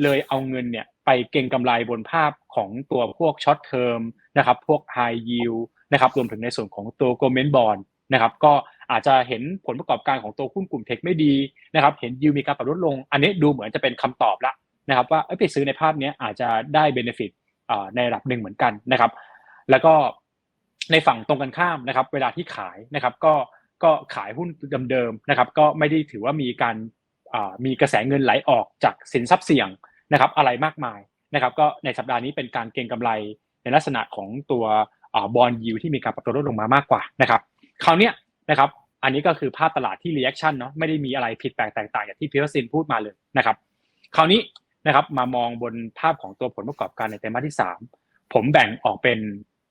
เลยเอาเงินเนี่ยไปเก็งกำไรบนภาพของตัวพวก short term นะครับพวก high yield นะครับรวมถึงในส่วนของตัว government bond นะครับก็อาจจะเห็นผลประกอบการของตัวหุ้นกลุ่มเทคไม่ดีนะครับเห็น yield มีการปรับลดลงอันนี้ดูเหมือนจะเป็นคำตอบละนะครับว่าไปซื้อในภาพนี้อาจจะได้ benefit ในระดับหนึ่งเหมือนกันนะครับแล้วก็ในฝั่งตรงกันข้ามนะครับเวลาที่ขายนะครับก็ขายหุ้นเดิมๆนะครับก็ไม่ได้ถือว่ามีกระแสเงินไหลออกจากสินทรัพย์เสี่ยงนะครับอะไรมากมายนะครับก็ในสัปดาห์นี้เป็นการเก็งกำไรในลักษณะของตัวบอนด์ยิลด์ที่มีการปรับตัวลดลงมามากกว่านะครับคราวนี้นะครับอันนี้ก็คือภาพตลาดที่รีแอคชั่นเนาะไม่ได้มีอะไรผิดแปลกแตกต่างอย่างที่พี่วสินพูดมาเลยนะครับคราวนี้ นะครับมามองบนภาพของตัวผลประกอบการในไตรมาสที่3ผมแบ่งออกเป็น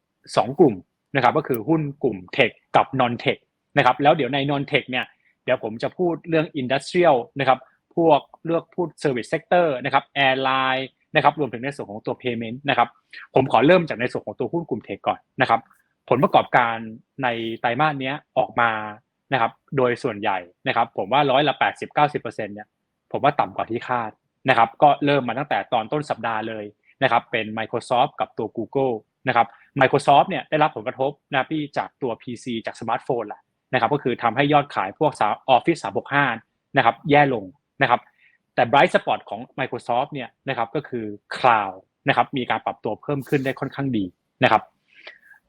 2กลุ่มนะครับก็คือหุ้นกลุ่มเทคกับ non tech นะครับแล้วเดี๋ยวใน non tech เนี่ยเดี๋ยวผมจะพูดเรื่อง industrial นะครับพวกเลือกพูด service sector นะครับ airline นะครับรวมถึงในส่วนของตัว payment นะครับผมขอเริ่มจากในส่วนของตัวหุ้นกลุ่มเทคก่อนนะครับผลประกอบการในไตรมาสนี้ออกมานะครับโดยส่วนใหญ่นะครับผมว่า80-90%เนี่ยผมว่าต่ำกว่าที่คาดนะครับก็เริ่มมาตั้งแต่ตอนต้นสัปดาห์เลยนะครับเป็น Microsoft กับตัว Google นะครับ Microsoft เนี่ยได้รับผลกระทบนะพี่จากตัว PC จากสมาร์ทโฟนแหละนะครับก็คือทำให้ยอดขายพวก Office 365นะครับแย่ลงนะครับแต่ bright spot ของ Microsoft เนี่ยนะครับก็คือ Cloud นะครับมีการปรับตัวเพิ่มขึ้นได้ค่อนข้างดีนะครับ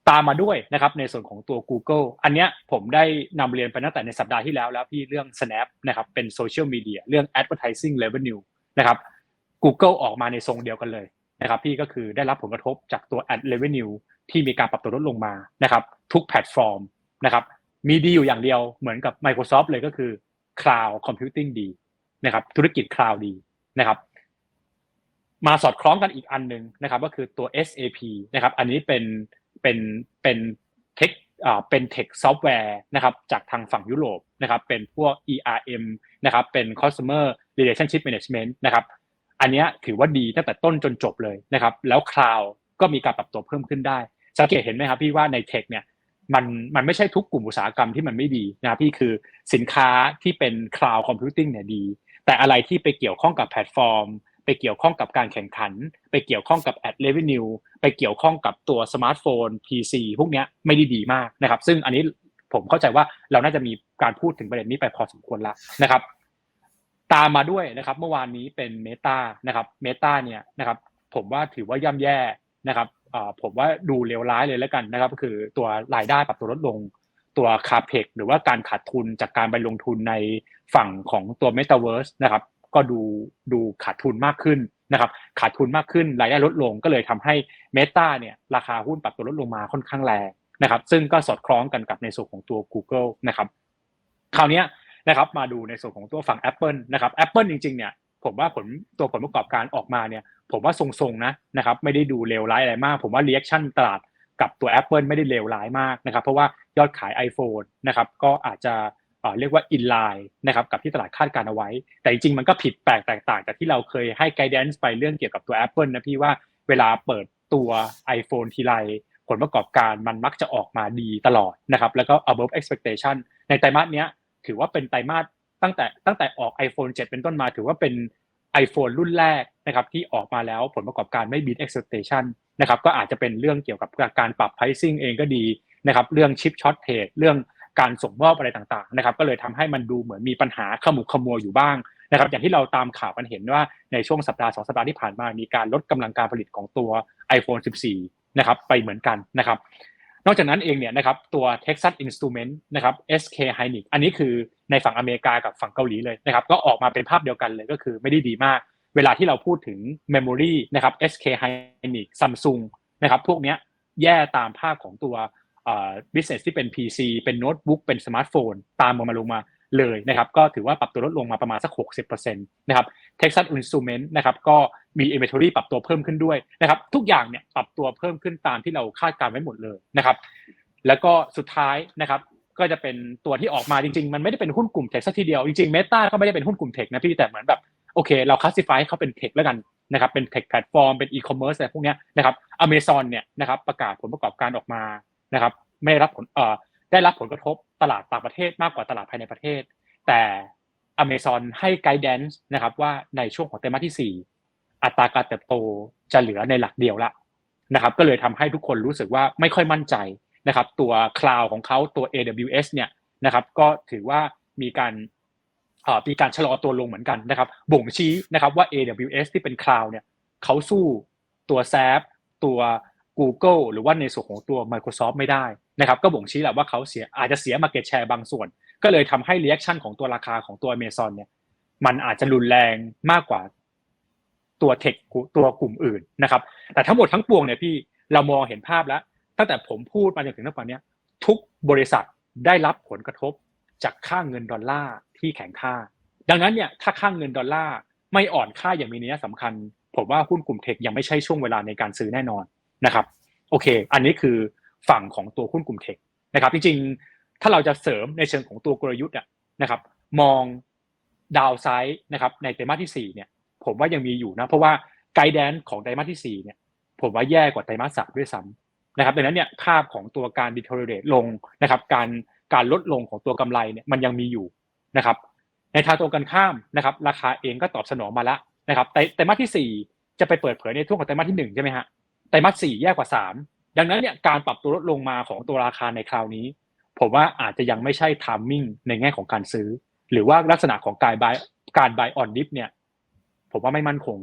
ตามมาด้วยนะครับในส่วนของตัว Google อันเนี้ยผมได้นำเรียนไปตั้งแต่ในสัปดาห์ที่แล้วพี่เรื่อง Snap นะครับเป็นโซเชียลมีเดียเรื่อง advertising revenue นะครับ Google ออกมาในทรงเดียวกันเลยนะครับพี่ก็คือได้รับผลกระทบจากตัว ad revenue ที่มีการปรับตัวลดลงมานะครับทุกแพลตฟอร์มนะครับมีดีอยู่อย่างเดียวเหมือนกับ Microsoft เลยก็คือ Cloud Computing ดีนะครับธุรกิจ Cloud ดีนะครับมาสอดคล้องกันอีกอันนึงนะครับก็คือตัว SAP นะครับอันนี้เป็นเทคเป็นเทคซอฟต์แวร์นะครับจากทางฝั่งยุโรปนะครับเป็นพวก ERM นะครับเป็น Customer Relationship Management นะครับอันนี้ถือว่าดีตั้งแต่ต้นจนจบเลยนะครับแล้ว Cloud ก็มีการปรับตัวเพิ่มขึ้นได้สังเกตเห็นไหมครับพี่ว่าในเทคเนี่ยมันไม่ใช่ทุกกลุ่มอุตสาหกรรมที่มันไม่ดีนะพี่คือสินค้าที่เป็น Cloud Computing เนี่ยดีแต่อะไรที่ไปเกี่ยวข้องกับแพลตฟอร์มไปเกี่ยวข้องกับการแข่งขันไปเกี่ยวข้องกับ ad revenue ไปเกี่ยวข้องกับตัวสมาร์ทโฟน PC พวกนี้ไม่ได้ดีมากนะครับซึ่งอันนี้ผมเข้าใจว่าเราน่าจะมีการพูดถึงประเด็นนี้ไปพอสมควรแล้วนะครับตามมาด้วยนะครับเมื่อวานนี้เป็น Meta นะครับ Meta เนี่ยนะครับผมว่าถือว่าย่ำแย่นะครับผมว่าดูเลวร้ายเลยแล้วกันนะครับก็คือตัวรายได้ปรับตัวลดลงตัว Capex หรือว่าการขาดทุนจากการไปลงทุนในฝั่งของตัว Metaverse นะครับก็ดูขาดทุนมากขึ้นนะครับขาดทุนมากขึ้นรายได้ลดลงก็เลยทำให้ Meta เนี่ยราคาหุ้นปรับตัวลดลงมาค่อนข้างแรงนะครับซึ่งก็สอดคล้องกันกับในส่วนของตัว Google นะครับคราวนี้นะครับมาดูในส่วนของตัวฝั่ง Apple นะครับ Apple จริงๆเนี่ยผมว่าผลประกอบการออกมาเนี่ยผมว่าทรงๆนะครับไม่ได้ดูเลวร้ายอะไรมากผมว่า reaction ตลาดกับตัว Apple ไม่ได้เลวร้ายมากนะครับเพราะว่ายอดขาย iPhone นะครับก็อาจจะเรียกว่า inline นะครับกับที่ตลาดคาดการเอาไว้แต่จริงๆมันก็ผิดแปลกแตกต่างจากที่เราเคยให้ guidance ไปเรื่องเกี่ยวกับตัว Apple นะพี่ว่าเวลาเปิดตัว iPhone ทีไรผลประกอบการมันมักจะออกมาดีตลอดนะครับแล้วก็ above expectation ในไตรมาสนี้ถือว่าเป็นไตรมาสตั้งแต่ออก iPhone 7 เป็นต้นมาถือว่าเป็น iPhone รุ่นแรกนะครับที่ออกมาแล้วผลประกอบการไม่ beat expectation นะครับก็อาจจะเป็นเรื่องเกี่ยวกับการปรับ pricing เองก็ดีนะครับเรื่อง chip shortage เรื่องการส่งมอบอะไรต่างๆนะครับก็เลยทำให้มันดูเหมือนมีปัญหาขมุกขมัวอยู่บ้างนะครับอย่างที่เราตามข่าวกันเห็นว่าในช่วงสัปดาห์2สัปดาห์ที่ผ่านมามีการลดกำลังการผลิตของตัว iPhone 14นะครับไปเหมือนกันนะครับนอกจากนั้นเองเนี่ยนะครับตัว Texas Instruments นะครับ SK Hynix อันนี้คือในฝั่งอเมริกากับฝั่งเกาหลีเลยนะครับก็ออกมาเป็นภาพเดียวกันเลยก็คือไม่ได้ดีมากเวลาที่เราพูดถึง Memory นะครับ SK Hynix Samsung นะครับพวกนี้แย่ตามภาพของตัวbusiness ที่เป็น PC เป็นโน้ตบุ๊กเป็นสมาร์ทโฟนตามลงมาเลยนะครับก็ถือว่าปรับตัวลดลงมาประมาณสัก 60% นะครับ Texas Instruments นะครับก็มี inventory ปรับตัวเพิ่มขึ้นด้วยนะครับทุกอย่างเนี่ยปรับตัวเพิ่มขึ้นตามที่เราคาดการไว้หมดเลยนะครับแล้วก็สุดท้ายนะครับก็จะเป็นตัวที่ออกมาจริงๆมันไม่ได้เป็นหุ้นกลุ่มเทคซะทีเดียวจริงๆ Meta ก็ไม่ได้เป็นหุ้นกลุ่มเทคนะพี่แต่เหมือนแบบโอเคเรา classify ให้เขาเป็นเทคแล้วกันนะครับเป็นเทคแพลตฟอร์มเป็น e-commerce อะไรพวกนี้นะครับ Amazon เนี่ยนะครับประกาศผลประกอบการออกมานะครับไม่รับผลได้รับผลกระทบตลาดต่างประเทศมากกว่าตลาดภายในประเทศแต่ Amazon ให้ guidance นะครับว่าในช่วงของไตรมาสที่4อัตราการเติบโตจะเหลือในหลักเดียวละนะครับก็เลยทำให้ทุกคนรู้สึกว่าไม่ค่อยมั่นใจนะครับตัว cloud ของเขาตัว AWS เนี่ยนะครับก็ถือว่ามีการชะลอตัวลงเหมือนกันนะครับบ่งชี้นะครับว่า AWS ที่เป็น cloud เนี่ยเขาสู้ตัว SAP ตัว Google หรือว่าในส่วนของตัว Microsoft ไม่ได้นะครับก็บ่งชี้แหละว่าเขาอาจจะเสีย market share บางส่วนก็เลยทำให้ reaction ของตัวราคาของตัว Amazon เนี่ยมันอาจจะรุนแรงมากกว่าตัวเทคตัวกลุ่มอื่นนะครับแต่ทั้งหมดทั้งปวงเนี่ยพี่เรามองเห็นภาพแล้วตั้งแต่ผมพูดมาจนถึงณตอนนี้ทุกบริษัทได้รับผลกระทบจากค่าเงินดอลลาร์ที่แข็งค่าดังนั้นเนี่ยถ้าค่าเงินดอลลาร์ ไม่อ่อนค่าอย่างมีนัยสำคัญผมว่าหุ้นกลุ่มเทคยังไม่ใช่ช่วงเวลาในการซื้อแน่นอนนะครับโอเคอันนี้คือฝั่งของตัวหุ้นกลุ่มเทคนะครับจริงๆถ้าเราจะเสริมในเชิงของตัวกลยุทธ์นะครับมองดาวไซด์นะครับในไตรมาสที่4เนี่ยผมว่ายังมีอยู่นะเพราะว่าไกด์แดนซ์ของไตรมาสที่4เนี่ยผมว่าแย่กว่าไตรมาส3ด้วยซ้ำนะครับดังนั้นเนี่ยภาพของตัวการ deteriorate ลงนะครับการลดลงของตัวกำไรเนี่ยมันยังมีอยู่นะครับในทางตรงกันข้ามนะครับราคาเองก็ตอบสนองมาแล้วนะครับไตรมาสที่4จะไปเปิดเผยในช่วงของไตรมาสที่1ใช่ไหมฮะไตรมาส4แย่กว่า3ดังนั้นเนี่ยการปรับตัวลดลงมาของตัวราคาในคราวนี้ผมว่าอาจจะยังไม่ใช่ timing ในแง่ของการซื้อหรือว่าลักษณะของการ buy on dip เนี่ยผมว่าไม่มั่นคง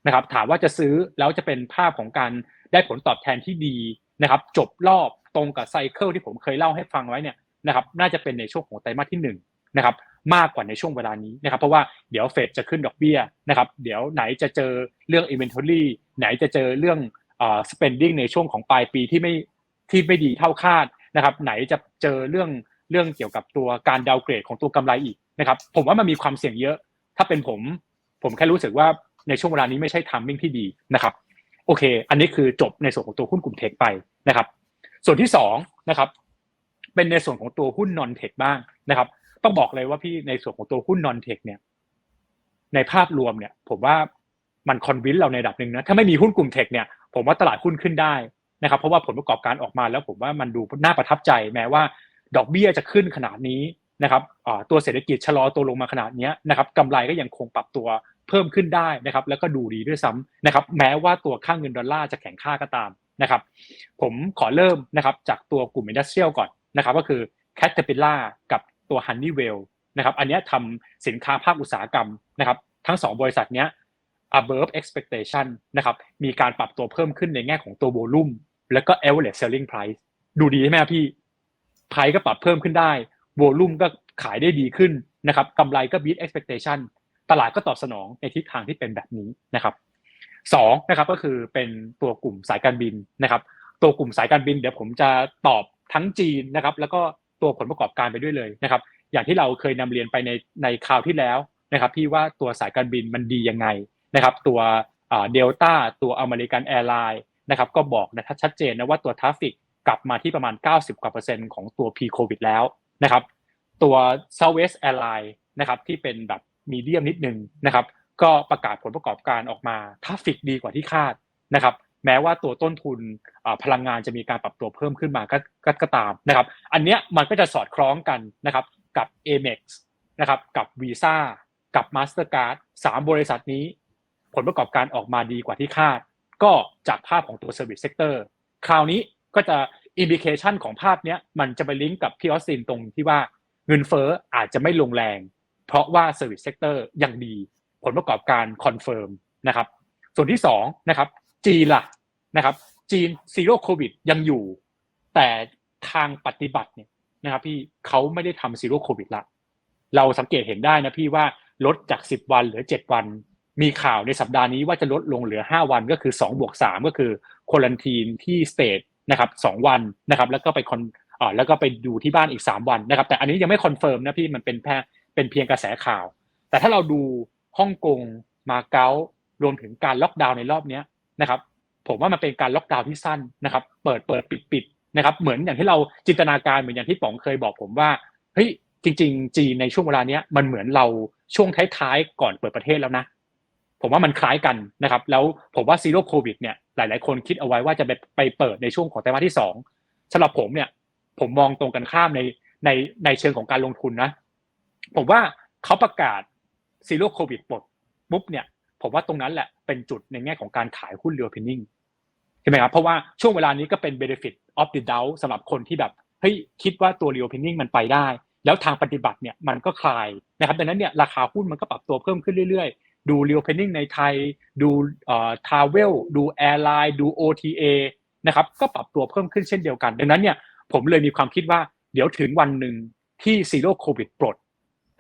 นะครับถามว่าจะซื้อแล้วจะเป็นภาพของการได้ผลตอบแทนที่ดีนะครับจบรอบตรงกับไซเคิลที่ผมเคยเล่าให้ฟังไว้เนี่ยนะครับน่าจะเป็นในช่วงของไตรมาสที่1นะครับมากกว่าในช่วงเวลานี้นะครับเพราะว่าเดี๋ยวเฟดจะขึ้นดอกเบี้ยนะครับเดี๋ยวไหนจะเจอเรื่อง inventory ไหนจะเจอเรื่องspending ในช่วงของปลายปีที่ไม่ดีเท่าคาดนะครับไหนจะเจอเรื่องเกี่ยวกับตัวการดาวเกรดของตัวกำไรอีกนะครับผมว่ามันมีความเสี่ยงเยอะถ้าเป็นผมแค่รู้สึกว่าในช่วงเวลานี้ไม่ใช่ timing ที่ดีนะครับโอเคอันนี้คือจบในส่วนของตัวหุ้นกลุ่มเทคไปนะครับส่วนที่2นะครับเป็นในส่วนของตัวหุ้น non tech บ้างนะครับต้องบอกเลยว่าพี่ในส่วนของตัวหุ้น non tech เนี่ยในภาพรวมเนี่ยผมว่ามันคอนวินเราในระดับนึงนะถ้าไม่มีหุ้นกลุ่มเทคเนี่ยผมว่าตลาดหุ้นขึ้นได้นะครับเพราะว่าผลประกอบการออกมาแล้วผมว่ามันดูน่าประทับใจแม้ว่าดอกเบี้ยจะขึ้นขนาดนี้นะครับตัวเศรษฐกิจชะลอตัวลงมาขนาดนี้นะครับกำไรก็ยังคงปรับตัวเพิ่มขึ้นได้นะครับแล้วก็ดูดีด้วยซ้ำนะครับแม้ว่าตัวค่าเงินดอลลาร์จะแข็งค่าก็ตามนะครับผมขอเริ่มนะครับจากตัวกลุ่ม Industrial ก่อนนะครับก็คือ Caterpillar กับตัว Honeywell นะครับอันนี้ทำสินค้าภาคอุตสาหกรรมนะครับทั้ง2บริษัทนี้ above expectation นะครับมีการปรับตัวเพิ่มขึ้นในแง่ของตัว volume แล้วก็ average selling price ดูดีใช่ไหมครับพี่ price ก็ปรับเพิ่มขึ้นได้ volume ก็ขายได้ดีขึ้นนะครับกำไรก็ beat expectation ตลาดก็ตอบสนองในทิศทางที่เป็นแบบนี้นะครับ2นะครับก็คือเป็นตัวกลุ่มสายการบินนะครับตัวกลุ่มสายการบินเดี๋ยวผมจะตอบทั้งจีนนะครับแล้วก็ตัวผลประกอบการไปด้วยเลยนะครับอย่างที่เราเคยนำเรียนไปในคราวที่แล้วนะครับพี่ว่าตัวสายการบินมันดียังไงนะครับตัวเดลต้าตัวอเมริกันแอร์ไลน์นะครับก็บอกนะชัดเจนนะว่าตัวทราฟฟิกกลับมาที่ประมาณ90%กว่าของตัว pre covid แล้วนะครับตัว Southwest Airlines นะครับที่เป็นแบบมีเดียมนิดนึงนะครับก็ประกาศผลประกอบการออกมาทราฟฟิกดีกว่าที่คาดนะครับแม้ว่าตัวต้นทุนพลังงานจะมีการปรับตัวเพิ่มขึ้นมาก็ตามนะครับอันเนี้ยมันก็จะสอดคล้องกันนะครับกับ Amex นะครับกับ Visa กับ Mastercard 3บริษัทนี้ผลประกอบการออกมาดีกว่าที่คาดก็จากภาพของตัว Service Sector คราวนี้ก็จะ Indication ของภาพเนี้ยมันจะไปลิงก์กับพี่ออสตินตรงที่ว่าเงินเฟ้ออาจจะไม่ลงแรงเพราะว่า Service Sector ยังดีผลประกอบการคอนเฟิร์มนะครับส่วนที่2นะครับจีนล่ะนะครับจีนซีโร่โควิดยังอยู่แต่ทางปฏิบัติเนี่ยนะครับพี่เขาไม่ได้ทำซีโร่โควิดละเราสังเกตเห็นได้นะพี่ว่าลดจาก10วันเหลือ7วันมีข่าวในสัปดาห์นี้ว่าจะลดลงเหลือ5วันก็คือ2+3ก็คือควอรันทีนที่สเตทนะครับ2วันนะครับแล้วก็ไปดูที่บ้านอีก3วันนะครับแต่อันนี้ยังไม่คอนเฟิร์มนะพี่มันเป็นเพียงกระแสข่าวแต่ถ้าเราดูฮ่องกงมาเก๊ารวมถึงการล็อกดาวน์ในรอบนี้นะครับผมว่ามันเป็นการล็อกดาวน์ที่สั้นนะครับเปิดปิดนะครับเหมือนอย่างที่เราจินตนาการเหมือนอย่างที่ป๋องเคยบอกผมว่าเฮ้ยจริงๆจีนในช่วงเวลานี้มันเหมือนเราช่วงท้ายๆก่อนเปิดประเทศแล้วนะผมว่ามันคล้ายกันนะครับแล้วผมว่าซีโร่โควิดเนี่ยหลายๆคนคิดเอาไว้ว่าจะไปเปิดในช่วงของไตรมาสที่2สำหรับผมเนี่ยผมมองตรงกันข้ามในเชิงของการลงทุนนะผมว่าเขาประกาศซีโร่โควิดปลดปุ๊บเนี่ยผมว่าตรงนั้นแหละเป็นจุดในแง่ของการขายหุ้น reopening ใช่ไหมครับเพราะว่าช่วงเวลานี้ก็เป็น benefit of the doubt สำหรับคนที่แบบเฮ้ยคิดว่าตัว reopening มันไปได้แล้วทางปฏิบัติเนี่ยมันก็คลายนะครับดังนั้นเนี่ยราคาหุ้นมันก็ปรับตัวเพิ่มขึ้นเรื่อยๆดู reopening ในไทยดูtravel ดู airline ดู OTA นะครับก็ปรับตัวเพิ่มขึ้นเช่นเดียวกันดังนั้นเนี่ยผมเลยมีความคิดว่าเดี๋ยวถึงวันนึงที่ซีโร่โควิดปลด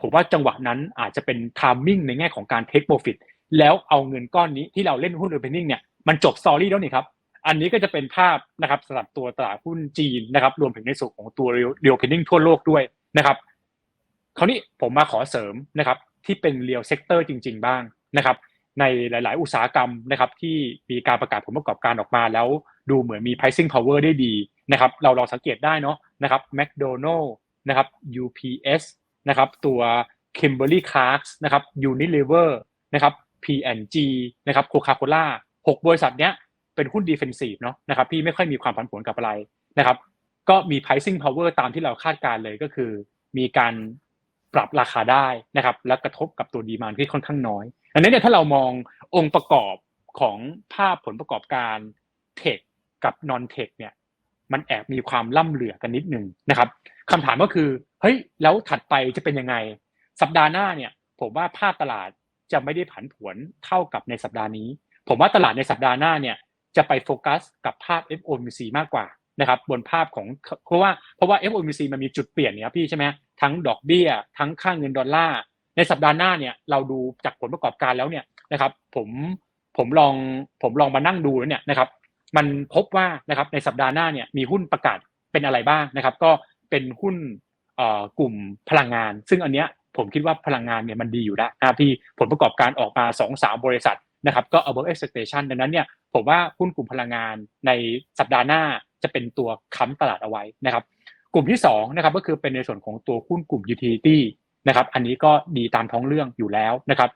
ผมว่าจังหวะนั้นอาจจะเป็น timing ในแง่ของการ take profit แล้วเอาเงินก้อนนี้ที่เราเล่นหุ้น reopening เนี่ยมันจบสตอรี่แล้วนี่ครับอันนี้ก็จะเป็นภาพนะครับสำหรับตัวตลาดหุ้นจีนนะครับรวมถึงในส่วนของตัว reopening ทั่วโลกด้วยนะครับคราวนี้ผมมาขอเสริมนะครับที่เป็น real sector จริงๆบ้าง นะครับในหลายๆอุตสาหกรรมนะครับที่มีการประกาศผลประกอบการออกมาแล้วดูเหมือนมี pricing power ได้ดีนะครับเราลองสังเกตได้เนาะนะครับ McDonald's นะครับ UPS นะครับตัว Kimberly Clark นะครับ Unilever นะครับ P&G นะครับ Coca-Cola 6 บริษัทเนี้ยเป็นหุ้น defensive เนาะนะครับที่ไม่ค่อยมีความผันผวนกับอะไรนะครับก็มี pricing power ตามที่เราคาดการเลยก็คือมีการปรับราคาได้นะครับและกระทบกับตัวดีมานด์ที่ค่อนข้างน้อยอันนี้เนี่ยถ้าเรามององค์ประกอบของภาพผลประกอบการเทคกับนอนเทคเนี่ยมันแอบมีความล่ำเหลือกันนิดนึงนะครับคำถามก็คือเฮ้ยแล้วถัดไปจะเป็นยังไงสัปดาห์หน้าเนี่ยผมว่าภาพตลาดจะไม่ได้ผันผวนเท่ากับในสัปดาห์นี้ผมว่าตลาดในสัปดาห์หน้าเนี่ยจะไปโฟกัสกับภาพ FOMC มากกว่านะครับบนภาพของเพราะว่า FOMC มันมีจุดเปลี่ยนเนี่ยพี่ใช่ไหมทั้งดอกเบี้ยทั้งค่าเงินดอลลาร์ในสัปดาห์หน้าเนี่ยเราดูจากผลประกอบการแล้วเนี่ยนะครับผมลองมานั่งดูแล้วเนี่ยนะครับมันพบว่านะครับในสัปดาห์หน้าเนี่ยมีหุ้นประกาศเป็นอะไรบ้างนะครับก็เป็นหุ้นกลุ่มพลังงานซึ่งอันเนี้ยผมคิดว่าพลังงานเนี่ยมันดีอยู่แล้วนะครับที่ผลประกอบการออกมา 2-3 บริษัทนะครับก็ above expectation ดังนั้นเนี่ยผมว่าหุ้นกลุ่มพลังงานในสัปดาห์หน้าจะเป็นตัวค้ำตลาดเอาไว้นะครับกลุ่มที่2นะครับก็คือเป็นในส่วนของตัวหุ้นกลุ่ม utility นะครับอันนี้ก็ดีตามท้องเรื่องอยู่แล้วนะครับ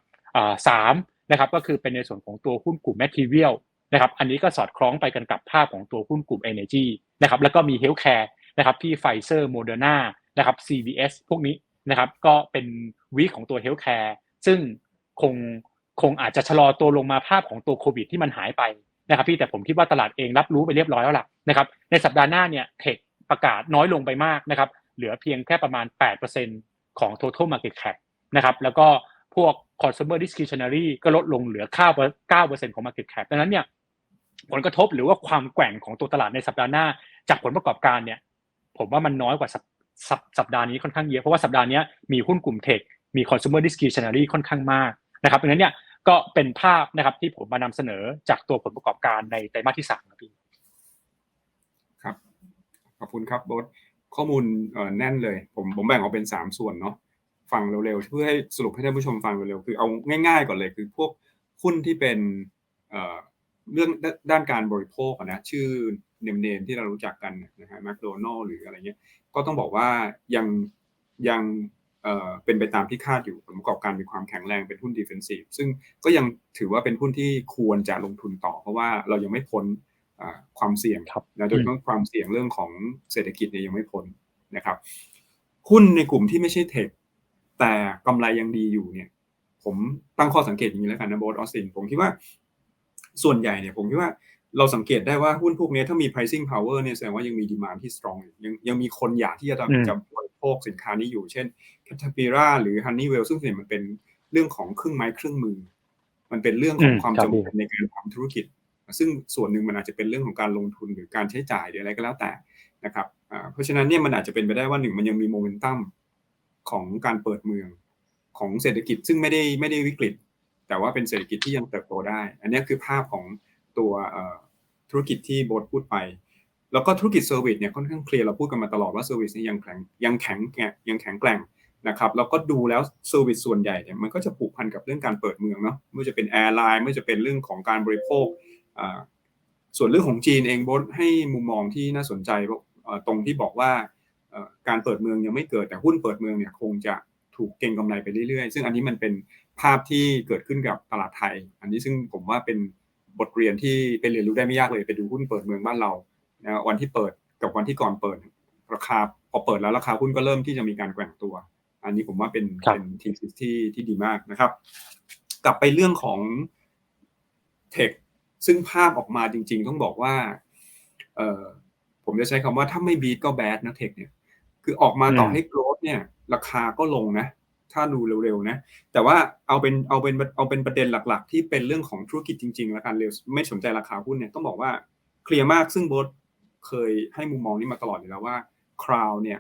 3นะครับก็คือเป็นในส่วนของตัวหุ้นกลุ่ม material นะครับอันนี้ก็สอดคล้องไปกันกับภาพของตัวหุ้นกลุ่ม energy นะครับแล้วก็มี healthcare นะครับที่ Pfizer Moderna นะครับ CVS พวกนี้นะครับก็เป็นวีคของตัว healthcare ซึ่งคงอาจจะชะลอตัวลงมาภาพของตัวโควิดที่มันหายไปนะครับพี่แต่ผมคิดว่าตลาดเองรับรู้ไปเรียบร้อยแล้วล่ะนะครับในสัปดาห์หน้าเนี่ยเทคประกาศน้อยลงไปมากนะครับเหลือเพียงแค่ประมาณ 8% ของ total market cap นะครับแล้วก็พวก consumer discretionary ก็ลดลงเหลือ 9% ของ market cap ดังนั้นเนี่ยผลกระทบหรือว่าความแกว่งของตัวตลาดในสัปดาห์หน้าจากผลประกอบการเนี่ยผมว่ามันน้อยกว่าสัปดาห์นี้ค่อนข้างเยอะเพราะว่าสัปดาห์นี้มีหุ้นกลุ่มเทคมี consumer discretionary ค่อนข้างมากนะครับดังนั้นเนี่ยก็เป็นภาพนะครับที่ผมมานำเสนอจากตัวผลประกอบการในไตรมาสที่3ครับพี่ครับขอบคุณครับโบ๊ทข้อมูลแน่นเลยผมแบ่งออกเป็น3ส่วนเนาะฟังเร็วๆเพื่อให้สรุปให้ท่านผู้ชมฟังเร็วๆคือเอาง่ายๆก่อนเลยคือพวกหุ้นที่เป็นเรื่องด้านการบริโภคนะชื่อเนมที่เรารู้จักกันนะฮะแมคโดนัลด์หรืออะไรเงี้ยก็ต้องบอกว่ายังเป็นไปตามที่คาดอยู่ผลประกอบการมีความแข็งแรงเป็นหุ้น defensive ซึ่งก็ยังถือว่าเป็นหุ้นที่ควรจะลงทุนต่อเพราะว่าเรายังไม่พ้นความเสี่ยงนะโดยเฉพาะความเสี่ยงเรื่องของเศรษฐกิจเนี่ยยังไม่พ้นนะครับหุ้นในกลุ่มที่ไม่ใช่เทคแต่กำไรยังดีอยู่เนี่ยผมตั้งข้อสังเกตอย่างนี้แล้วกันนะโบ๊ทออสตินผมคิดว่าส่วนใหญ่เนี่ยผมคิดว่าเราสังเกตได้ว่าหุ้นพวกนี้ถ้ามี pricing power เนี่ยแสดงว่ายังมี demand ที่ strong ยังมีคนอยากที่จะบริโภคสินค้านี้อยู่เช่น Caterpillar หรือ Honeywell ซึ่งส่วนใหญ่มันเป็นเรื่องของเครื่องไม้เครื่องมือมันเป็นเรื่องของความจำเป็นในการทำธุรกิจซึ่งส่วนหนึ่งมันอาจจะเป็นเรื่องของการลงทุนหรือการใช้จ่ายหรืออะไรก็แล้วแต่นะครับเพราะฉะนั้นเนี่ยมันอาจจะเป็นไปได้ว่ามันยังมีโมเมนตัมของการเปิดเมืองของเศรษฐกิจซึ่งไม่ได้วิกฤตแต่ว่าเป็นเศรษฐกิจที่ยังเติบโตได้อันนี้คือภาพของตัวธุรกิจที่โบ๊ทพูดไปแล้วก็ธุรกิจเซอร์วิสเนี่ยค่อนข้างเคลียร์เราพูดกันมาตลอดว่าเซอร์วิสนี่ยังแข็งแกร่งนะครับแล้วก็ดูแล้วเซอร์วิสส่วนใหญ่เนี่ยมันก็จะผูกพันกับเรื่องการเปิดเมืองเนาะไม่ว่าจะเป็นแอร์ไลน์ไม่ว่าจะเป็นเรื่องของการบริโภคส่วนเรื่องของจีนเองโบ๊ทให้มุมมองที่น่าสนใจตรงที่บอกว่าการเปิดเมืองยังไม่เกิดแต่หุ้นเปิดเมืองเนี่ยคงจะถูกเก็งกำไรไปเรื่อยๆซึ่งอันนี้มันเป็นภาพที่เกิดขึ้นกับตลาดไทยอันนี้ซึ่งผมว่าเป็นบทเรียนที่เป็นเรียนรู้ได้ไม่ยากเลยไปดูหุ้นเปิดเมืองบ้านเรานะวันที่เปิดกับวันที่ก่อนเปิดราคาพอเปิดแล้วราคาหุ้นก็เริ่มที่จะมีการแกว่งตัวอันนี้ผมว่าเป็นทีมที่ดีมากนะครับกลับไปเรื่องของเทคซึ่งภาพออกมาจริงๆต้องบอกว่าผมจะใช้คำว่าถ้าไม่บีทก็แบดนะเทคเนี่ยคือออกมาต่อให้โกรธเนี่ยราคาก็ลงนะถ้าดูเร็วๆนะแต่ว่าเอาเป็นประเด็นหลักๆที่เป็นเรื่องของธุรกิจจริงๆแล้วกันเร็วไม่สนใจราคาหุ้นเนี่ยต้องบอกว่าเคลียร์มากซึ่งโบ๊ทเคยให้มุมมองนี้มาตลอดอยู่แล้วว่าคราวเนี่ย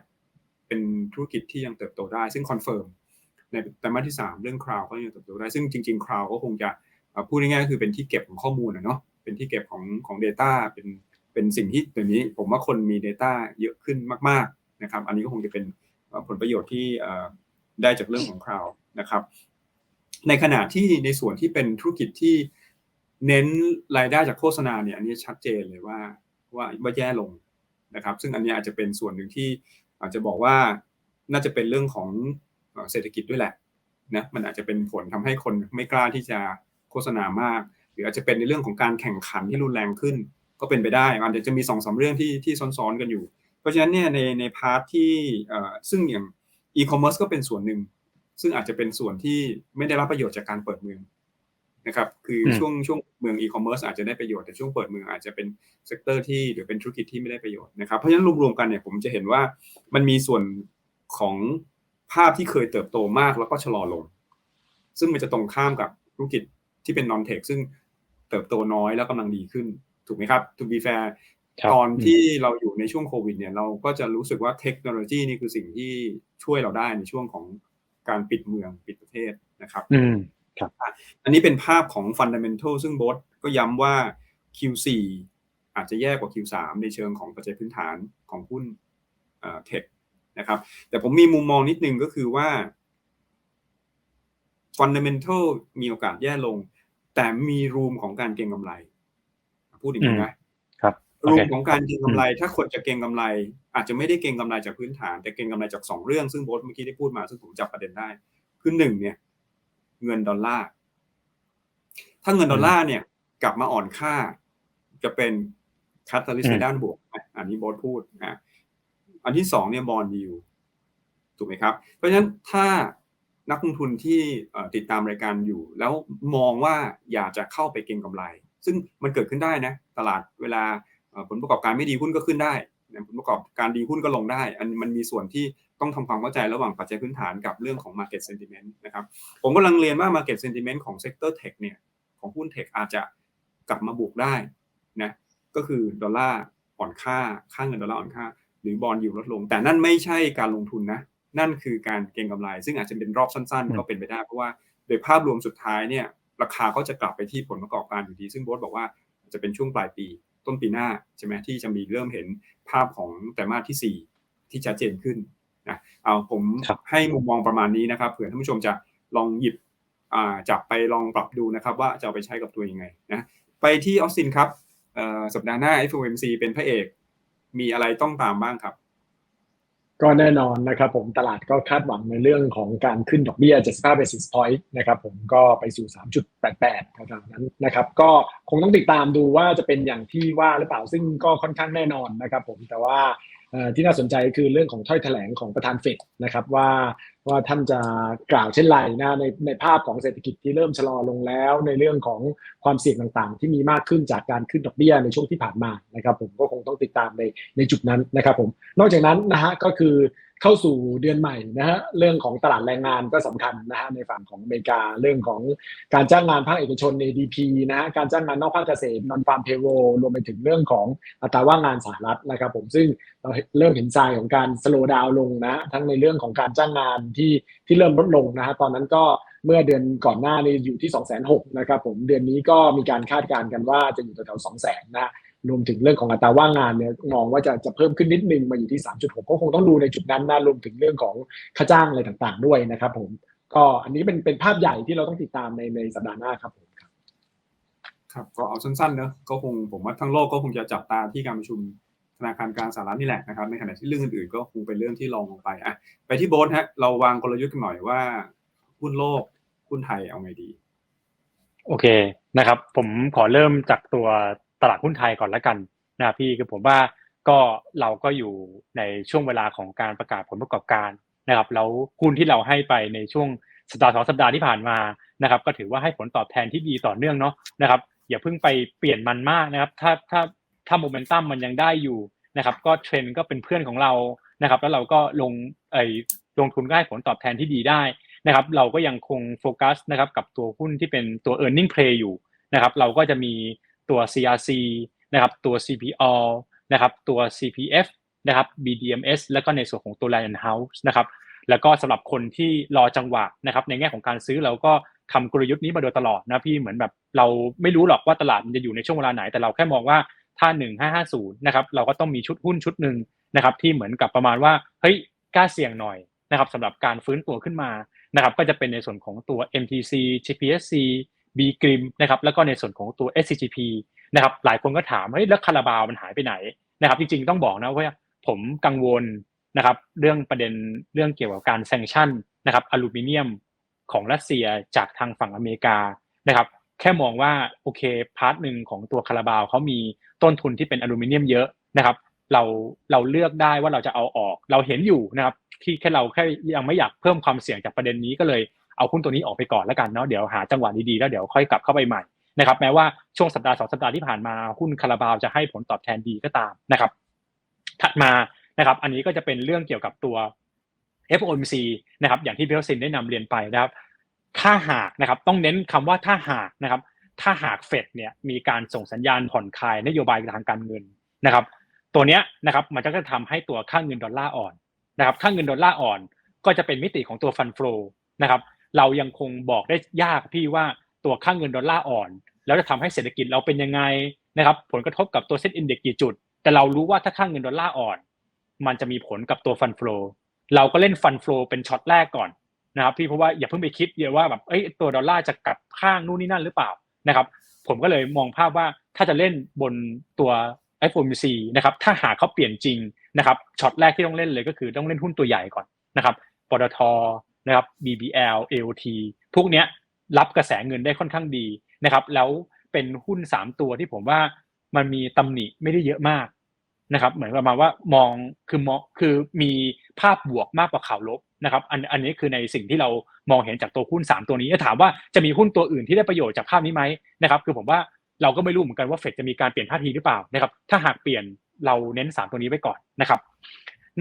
เป็นธุรกิจที่ยังเติบโตได้ซึ่งคอนเฟิร์มในไตรมาสที่3เรื่องคราวก็ยังเติบโตได้ซึ่งจริงๆคราวก็คงจะพูดง่ายๆก็คือเป็นที่เก็บของข้อมูลเนาะเป็นที่เก็บของ data เป็นสิ่งที่เดี๋ยวนี้ผมว่าคนมี data เยอะขึ้นมากๆนะครับอันนี้ก็คงจะเป็นผลประโยชน์ที่ได้จากเรื่องของคราวนะครับ ในขณะที่ในส่วนที่เป็นธุรกิจที่เน้นรายได้จากโฆษณาเนี่ยอันนี้ชัดเจนเลยว่าแย่ลงนะครับซึ่งอันนี้อาจจะเป็นส่วนหนึ่งที่อาจจะบอกว่าน่าจะเป็นเรื่องของเศรษฐกิจด้วยแหละนะมันอาจจะเป็นผลทำให้คนไม่กล้าที่จะโฆษณามากหรืออาจจะเป็นในเรื่องของการแข่งขันที่รุนแรงขึ้นก็เป็นไปได้อาจจะมี 2-3 เรื่องที่ซ้อนๆกันอยู่เพราะฉะนั้นเนี่ยในพาร์ทที่ซึ่งอย่างอีคอมเมิร์ซก็เป็นส่วนหนึ่งซึ่งอาจจะเป็นส่วนที่ไม่ได้รับประโยชน์จากการเปิดเมืองนะครับคือช่วงเมืองอีคอมเมิร์ซอาจจะได้ประโยชน์แต่ช่วงเปิดเมืองอาจจะเป็นเซกเตอร์ที่หรือเป็นธุรกิจที่ไม่ได้ประโยชน์นะครับเพราะฉะนั้นรวมๆกันเนี่ยผมจะเห็นว่ามันมีส่วนของภาพที่เคยเติบโตมากแล้วก็ชะลอลงซึ่งมันจะตรงข้ามกับธุรกิจที่เป็น non tech ซึ่งเติบโตน้อยแล้วกำลังดีขึ้นถูกไหมครับ to be fair ตอนที่เราอยู่ในช่วงโควิดเนี่ยเราก็จะรู้สึกว่าเทคโนโลยีนี่คือสิ่งที่ช่วยเราได้ในช่วงของการปิดเมืองปิดประเทศนะครับครับอันนี้เป็นภาพของ fundamental ซึ่งโบ๊ทก็ย้ำว่า Q4 อาจจะแย่กว่า Q3 ในเชิงของปัจจัยพื้นฐานของหุ้นเทคนะครับแต่ผมมีมุมมองนิดนึงก็คือว่า fundamental มีโอกาสแย่ลงแต่มีรูมของการเก็งกำไรพูดอย่างนี้นะครับรูมของการเก็งกำไรถ้าคนจะเก็งกำไรอาจจะไม่ได้เก็งกำไรจากพื้นฐานแต่เก็งกำไรจาก2เรื่องซึ่งโบ๊ทเมื่อกี้ได้พูดมาซึ่งผมจับประเด็นได้คือ1เนี่ยเงินดอลลาร์ถ้าเงินดอลลาร์เนี่ยกลับมาอ่อนค่าจะเป็นคาตาลิสต์ในด้านบวกอันนี้โบ๊ทพูดอันที่2เนี่ยบอนด์ยิลด์ถูกไหมครับเพราะฉะนั้นถ้านักลงทุนที่ติดตามรายการอยู่แล้วมองว่าอยากจะเข้าไปเก็งกำไรซึ่งมันเกิดขึ้นได้นะตลาดเวลาผลประกอบการไม่ดีหุ้นก็ขึ้นได้ผลประกอบการดีหุ้นก็ลงได้มันมีส่วนที่ต้องทำความเข้าใจระหว่างปัจจัยพื้นฐานกับเรื่องของ market sentiment นะครับผมกำลังเรียนว่า market sentiment ของ sector tech เนี่ยของหุ้น tech อาจจะกลับมาบวกได้นะก็คือดอลลาร์อ่อนค่าเงินดอลลาร์อ่อนค่าหรือบอนด์ยิลด์ลดลงแต่นั่นไม่ใช่การลงทุนนะนั่นคือการเก็งกำไรซึ่งอาจจะเป็นรอบสั้นๆก็เป็นไปได้เพราะว่าโดยภาพรวมสุดท้ายเนี่ยราคาก็จะกลับไปที่ผลประกอบการอยู่ดีซึ่งโบ๊ทบอกว่าจะเป็นช่วงปลายปีต้นปีหน้าใช่ไหมที่จะมีเริ่มเห็นภาพของไตรมาสที่4ที่ชัดเจนขึ้นนะเอาผมให้มุมมองประมาณนี้นะครับเผื่อท่านผู้ชมจะลองหยิบจับไปลองปรับดูนะครับว่าจะเอาไปใช้กับตัวยังไงนะไปที่ออสตินครับสัปดาห์หน้า FOMC เป็นพระเอกมีอะไรต้องตามบ้างครับก็แน่นอนนะครับผมตลาดก็คาดหวังในเรื่องของการขึ้นดอกเบี้ย75 basis point นะครับผมก็ไปสู่ 3.88 แถวๆนั้นนะครับก็คงต้องติดตามดูว่าจะเป็นอย่างที่ว่าหรือเปล่าซึ่งก็ค่อนข้างแน่นอนนะครับผมแต่ว่าที่น่าสนใจคือเรื่องของถ้อยแถลงของประธานเฟดนะครับว่าท่านจะกล่าวเช่นไรนะในภาพของเศรษฐกิจที่เริ่มชะลอลงแล้วในเรื่องของความเสี่ยงต่างๆที่มีมากขึ้นจากการขึ้นดอกเบี้ยในช่วงที่ผ่านมานะครับผมก็คงต้องติดตามในจุดนั้นนะครับผมนอกจากนั้นนะฮะก็คือเข้าสู่เดือนใหม่นะฮะเรื่องของตลาดแรงงานก็สำคัญนะฮะในฝั่งของอเมริกาเรื่องของการจ้างงานภาคเอกชน ADP นะฮะการจ้างงานนอกภาคเกษตร Non-Farm Payroll รวมไปถึงเรื่องของอัตราว่างงานสหรัฐนะครับผมซึ่งเราเริ่มเห็นทรายของการสโลว์ดาวน์ลงนะทั้งในเรื่องของการจ้างงานที่เริ่มลดลงนะฮะตอนนั้นก็เมื่อเดือนก่อนหน้านี้อยู่ที่ 260,000 นะครับผมเดือนนี้ก็มีการคาดการณ์กันว่าจะอยู่แถวๆ 200,000 นะรวมถึงเรื่องของอัตราว่างงานเนี่ยมองว่าจะเพิ่มขึ้นนิดนึงมาอยู่ที่ 3.6 ก็คงต้องดูในจุดนั้นนะรวมถึงเรื่องของค่าจ้างอะไรต่างๆด้วยนะครับผมก็อันนี้เป็นภาพใหญ่ที่เราต้องติดตามในสัปดาห์หน้าครับผมครับก็เอาสั้นๆเนอะก็คงผมว่าทั้งโลกก็คงจะจับตาที่การประชุมธนาคารกลางสหรัฐนี่แหละนะครับในขณะที่เรื่องอื่นๆก็คงเป็นเรื่องที่รองลงไปไปที่โบ๊ทฮะเราวางกลยุทธ์กันหน่อยว่าหุ้นโลกหุ้นไทยเอาไงดีโอเคนะครับผมขอเริ่มจากตัวตลาดหุ้นไทยก่อนละกันนะพี่คือผมว่าก็เราก็อยู่ในช่วงเวลาของการประกาศผลประกอบการนะครับแล้วหุ้นที่เราให้ไปในช่วงสัปดาห์2สัปดาห์ที่ผ่านมานะครับก็ถือว่าให้ผลตอบแทนที่ดีต่อเนื่องเนาะนะครับอย่าเพิ่งไปเปลี่ยนมันมากนะครับถ้าโมเมนตัมมันยังได้อยู่นะครับก็เทรนด์ก็เป็นเพื่อนของเรานะครับแล้วเราก็ลงทุนก็ให้ผลตอบแทนที่ดีได้นะครับเราก็ยังคงโฟกัสนะครับกับตัวหุ้นที่เป็นตัว earning play อยู่นะครับเราก็จะมีตัว CRC นะครับตัว CPO นะครับตัว CPF นะครับ BDMs แล้วก็ในส่วนของตัว Land House นะครับแล้วก็สำหรับคนที่รอจังหวะนะครับในแง่ของการซื้อเราก็ทำกลยุทธ์นี้มาโดยตลอดนะพี่เหมือนแบบเราไม่รู้หรอกว่าตลาดมันจะอยู่ในช่วงเวลาไหนแต่เราแค่มองว่าถ้า1550นะครับเราก็ต้องมีชุดหุ้นชุดนึงนะครับที่เหมือนกับประมาณว่าเฮ้ยกล้าเสี่ยงหน่อยนะครับสำหรับการฟื้นตัวขึ้นมา นะครับก็จะเป็นในส่วนของตัว MTC GPSC BGRIM นะครับแล้วก็ในส่วนของตัว SCGP นะครับหลายคนก็ถามเฮ้ยแล้วคาราบาวมันหายไปไหนนะครับจริงๆต้องบอกนะว่าผมกังวลนะครับเรื่องประเด็นเรื่องเกี่ยวกับการแซงชั่นนะครับอลูมิเนียมของรัสเซียจากทางฝั่งอเมริกานะครับแค่มองว่าโอเคพาร์ทนึงของตัวคาราบาวเขามีต้นทุนที่เป็นอลูมิเนียมเยอะนะครับเราเลือกได้ว่าเราจะเอาออกเราเห็นอยู่นะครับที่แค่เราแค่ยังไม่อยากเพิ่มความเสี่ยงจากประเด็นนี้ก็เลยเอาหุ้นตัวนี้ออกไปก่อนแล้วกันเนาะเดี๋ยวหาจังหวะดีๆแล้วเดี๋ยวค่อยกลับเข้าไปใหม่นะครับแม้ว่าช่วงสัปดาห์2สัปดาห์ที่ผ่านมาหุ้นคาราบาวจะให้ผลตอบแทนดีก็ตามนะครับถัดมานะครับอันนี้ก็จะเป็นเรื่องเกี่ยวกับตัว FOMC นะครับอย่างที่พี่วสินได้นำเรียนไปนะครับถ้าหากนะครับต้องเน้นคำว่าถ้าหากนะครับถ้าหากเฟดเนี่ยมีการส่งสัญญาณผ่อนคลายนโยบายทางการเงินนะครับตัวเนี้ยนะครับมันจะทำให้ตัวค่าเงินดอลลาร์อ่อนนะครับค่าเงินดอลลาร์อ่อนก็จะเป็นมิติของตัวฟันโฟลนะครับเรายังคงบอกได้ยากพี่ว่าตัวค่าเงินดอลลาร์อ่อนแล้วจะทำให้เศรษฐกิจเราเป็นยังไงนะครับผลกระทบกับตัวเซ็ตอินเด็กซ์กี่จุดแต่เรารู้ว่าถ้าค่าเงินดอลลาร์อ่อนมันจะมีผลกับตัวฟันโฟลเราก็เล่นฟันโฟลเป็นช็อตแรกก่อนนะครับพี่เพราะว่าอย่าเพิ่งไปคิดเยอะว่าแบบตัวดอลลาร์จะกลับข้างนู่นนี่นั่นหรือเปล่านะครับผมก็เลยมองภาพว่าถ้าจะเล่นบนตัว FOMC นะครับถ้าหากเขาเปลี่ยนจริงนะครับช็อตแรกที่ต้องเล่นเลยก็คือต้องเล่นหุ้นตัวใหญ่ก่อนนะครับปตท.นะครับ BBL AOT พวกเนี้ยรับกระแสเงินได้ค่อนข้างดีนะครับแล้วเป็นหุ้น3ตัวที่ผมว่ามันมีตำหนิไม่ได้เยอะมากนะครับเหมือนประมาณว่ามองคือมีภาพบวกมากกว่าข่าวลบนะครับอันนี้คือในสิ่งที่เรามองเห็นจากตัวหุ้น3ตัวนี้ถามว่าจะมีหุ้นตัวอื่นที่ได้ประโยชน์จากภาพนี้ไหมนะครับคือผมว่าเราก็ไม่รู้เหมือนกันว่าเฟดจะมีการเปลี่ยนท่าทีหรือเปล่านะครับถ้าหากเปลี่ยนเราเน้น3ตัวนี้ไว้ก่อนนะครับ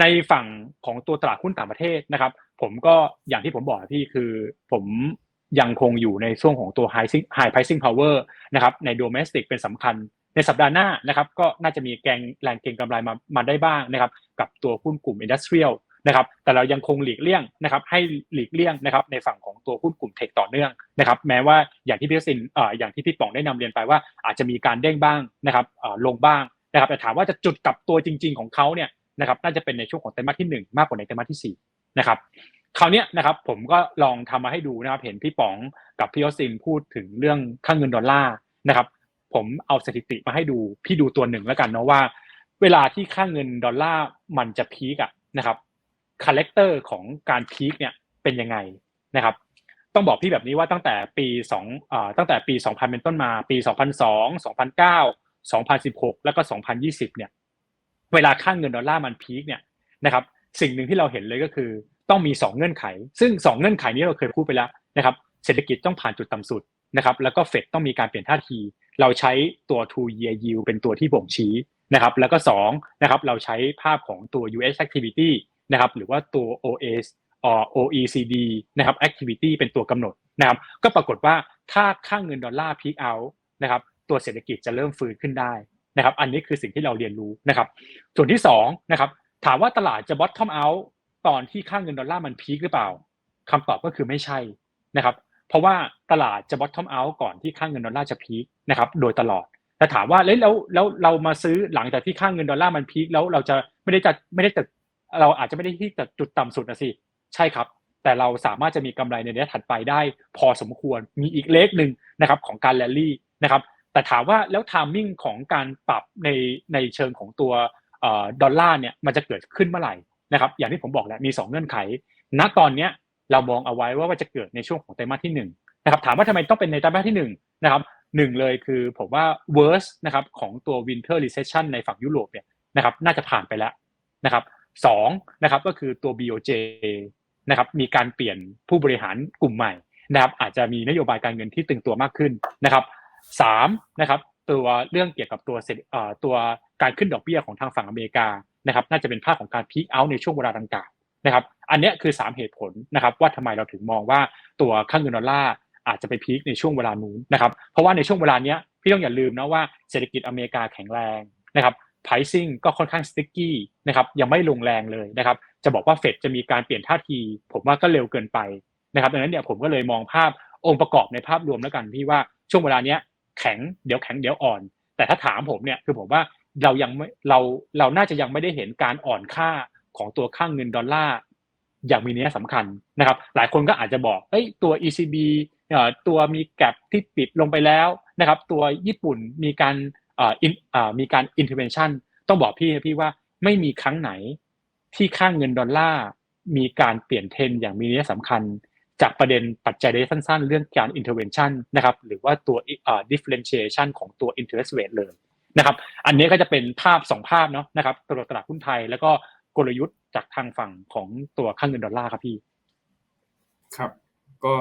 ในฝั่งของตัวตลาดหุ้นต่างประเทศนะครับผมก็อย่างที่ผมบอกพี่คือผมยังคงอยู่ในช่วงของตัว high pricing power นะครับใน domestic เป็นสำคัญในสัปดาห์หน้านะครับก็น่าจะมีแรงเก็งกำไรมาได้บ้างนะครับกับตัวหุ้นกลุ่ม industrial นะครับแต่เรายังคงหลีกเลี่ยงนะครับให้หลีกเลี่ยงนะครับในฝั่งของตัวหุ้นกลุ่มเทคต่อเนื่องนะครับแม้ว่าอย่างที่พี่สินอย่างที่พี่ป๋องได้นำเรียนไปว่าอาจจะมีการเด้งบ้างนะครับลงบ้างนะครับแต่ถามว่าจะจุดกลับตัวจริงๆของเขาเนี่ยนะครับน่าจะเป็นในช่วงของไตรมาสที่1มากกว่าในไตรมาสที่4นะครับคราวนี้นะครับผมก็ลองทำมาให้ดูนะครับเห็นพี่ป๋องกับพี่สินพูดถึงเรื่องค่าเงินดอลลาร์นะครับผมเอาสถิติมาให้ดูพี่ดูตัวหนึ่งแล้วกันเนาะว่าเวลาที่ค่าเงินดอลลาร์มันจะพีคอะนะครับคาแรคเตอร์ของการพีคเนี่ยเป็นยังไงนะครับต้องบอกพี่แบบนี้ว่าตั้งแต่ปี 2000 เป็นต้นมาปี 2002 2009 2016 แล้วก็ 2020 เนี่ยเวลาค่าเงินดอลลาร์มันพีคเนี่ยนะครับสิ่งหนึ่งที่เราเห็นเลยก็คือต้องมี2เงื่อนไขซึ่ง2เงื่อนไขนี้เราเคยพูดไปแล้วนะครับเศรษฐกิจต้องผ่านจุดต่ำสุดนะครับแล้วก็เฟดต้องมีการเปลี่ยนท่าทีเราใช้ตัว 2 year yield เป็นตัวที่บ่งชี้นะครับแล้วก็2นะครับเราใช้ภาพของตัว US activity นะครับหรือว่าตัว OECD นะครับ activity เป็นตัวกำหนดนะครับก็ปรากฏว่าถ้าค่าเงินดอลลาร์พีคเอาท์นะครับตัวเศรษฐกิจจะเริ่มฟื้นขึ้นได้นะครับอันนี้คือสิ่งที่เราเรียนรู้นะครับส่วนที่2นะครับถามว่าตลาดจะ bottom out ตอนที่ค่าเงินดอลลาร์มันพีคหรือเปล่าคำตอบก็คือไม่ใช่นะครับเพราะว่าตลาดจะ bottom out ก่อนที่ค่าเงินดอลลาร์จะพีคนะครับโดยตลอดแต่ถามว่าแล้วเรามาซื้อหลังจากที่ค่าเงินดอลลาร์มันพีคแล้วเราจะไม่ได้เราอาจจะไม่ได้ที่จุดต่ำสุดนะสิใช่ครับแต่เราสามารถจะมีกำไรในระยะถัดไปได้พอสมควรมีอีกเลขนึงนะครับของการแรลลี่นะครับแต่ถามว่าแล้วไทมิ่งของการปรับในเชิงของตัวดอลลาร์เนี่ยมันจะเกิดขึ้นเมื่อไหร่นะครับอย่างที่ผมบอกแล้วมี2เงื่อนไขณตอนนี้เรามองเอาไว้ว่าจะเกิดในช่วงของไตรมาสที่1นะครับถามว่าทำไมต้องเป็นในไตรมาสที่1นะครับ1เลยคือผมว่า worst นะครับของตัว winter recession ในฝั่งยุโรปเนี่ยนะครับน่าจะผ่านไปแล้วนะครับ2นะครับก็คือตัว BOJ นะครับมีการเปลี่ยนผู้บริหารกลุ่มใหม่นะครับอาจจะมีนโยบายการเงินที่ตึงตัวมากขึ้นนะครับ3นะครับตัวเรื่องเกี่ยวกับตัวการขึ้นดอกเบี้ยของทางฝั่งอเมริกานะครับน่าจะเป็นภาพของการพีคเอาท์ในช่วงเวลาดังกล่าวนะครับอันนี้คือ3เหตุผลนะครับว่าทำไมเราถึงมองว่าตัวค่าเงินดอลลาร์อาจจะไปพีคในช่วงเวลานู้นนะครับเพราะว่าในช่วงเวลานี้พี่ต้องอย่าลืมนะว่าเศรษฐกิจอเมริกาแข็งแรงนะครับpricing ก็ค่อนข้าง sticky นะครับยังไม่ลงแรงเลยนะครับจะบอกว่าเฟดจะมีการเปลี่ยนท่าทีผมว่าก็เร็วเกินไปนะครับดังนั้นเนี่ยผมก็เลยมองภาพองค์ประกอบในภาพรวมแล้วกันพี่ว่าช่วงเวลาเนี้ยแข็งเดี๋ยวอ่อนแต่ถ้าถามผมเนี่ยคือผมว่าเราน่าจะยังไม่ได้เห็นการอ่อนค่าของตัวค่าเงินดอลลาร์ อย่างมีนัยสำคัญนะครับหลายคนก็อาจจะบอกตัว ECB ตัวมีแกปที่ปิดลงไปแล้วนะครับตัวญี่ปุ่นมีการมีการ intervention ต้องบอกพี่ว่าไม่มีครั้งไหนที่ค่าเงินดอลลาร์มีการเปลี่ยนเทรนด์อย่างมีนัยสำคัญจากประเด็นปัจจัยระยะสั้นๆเรื่องการ intervention นะครับหรือว่าตัวdifferentiation ของตัว interest rate เลยนะครับอันนี้ก็จะเป็นภาพ2ภาพเนาะนะครับตัวตลาดหุ้นไทยแล้วก็กลยุทธ์จากทางฝั่งของตัวค่าเงินดอลลาร์ครับพี่ครับก็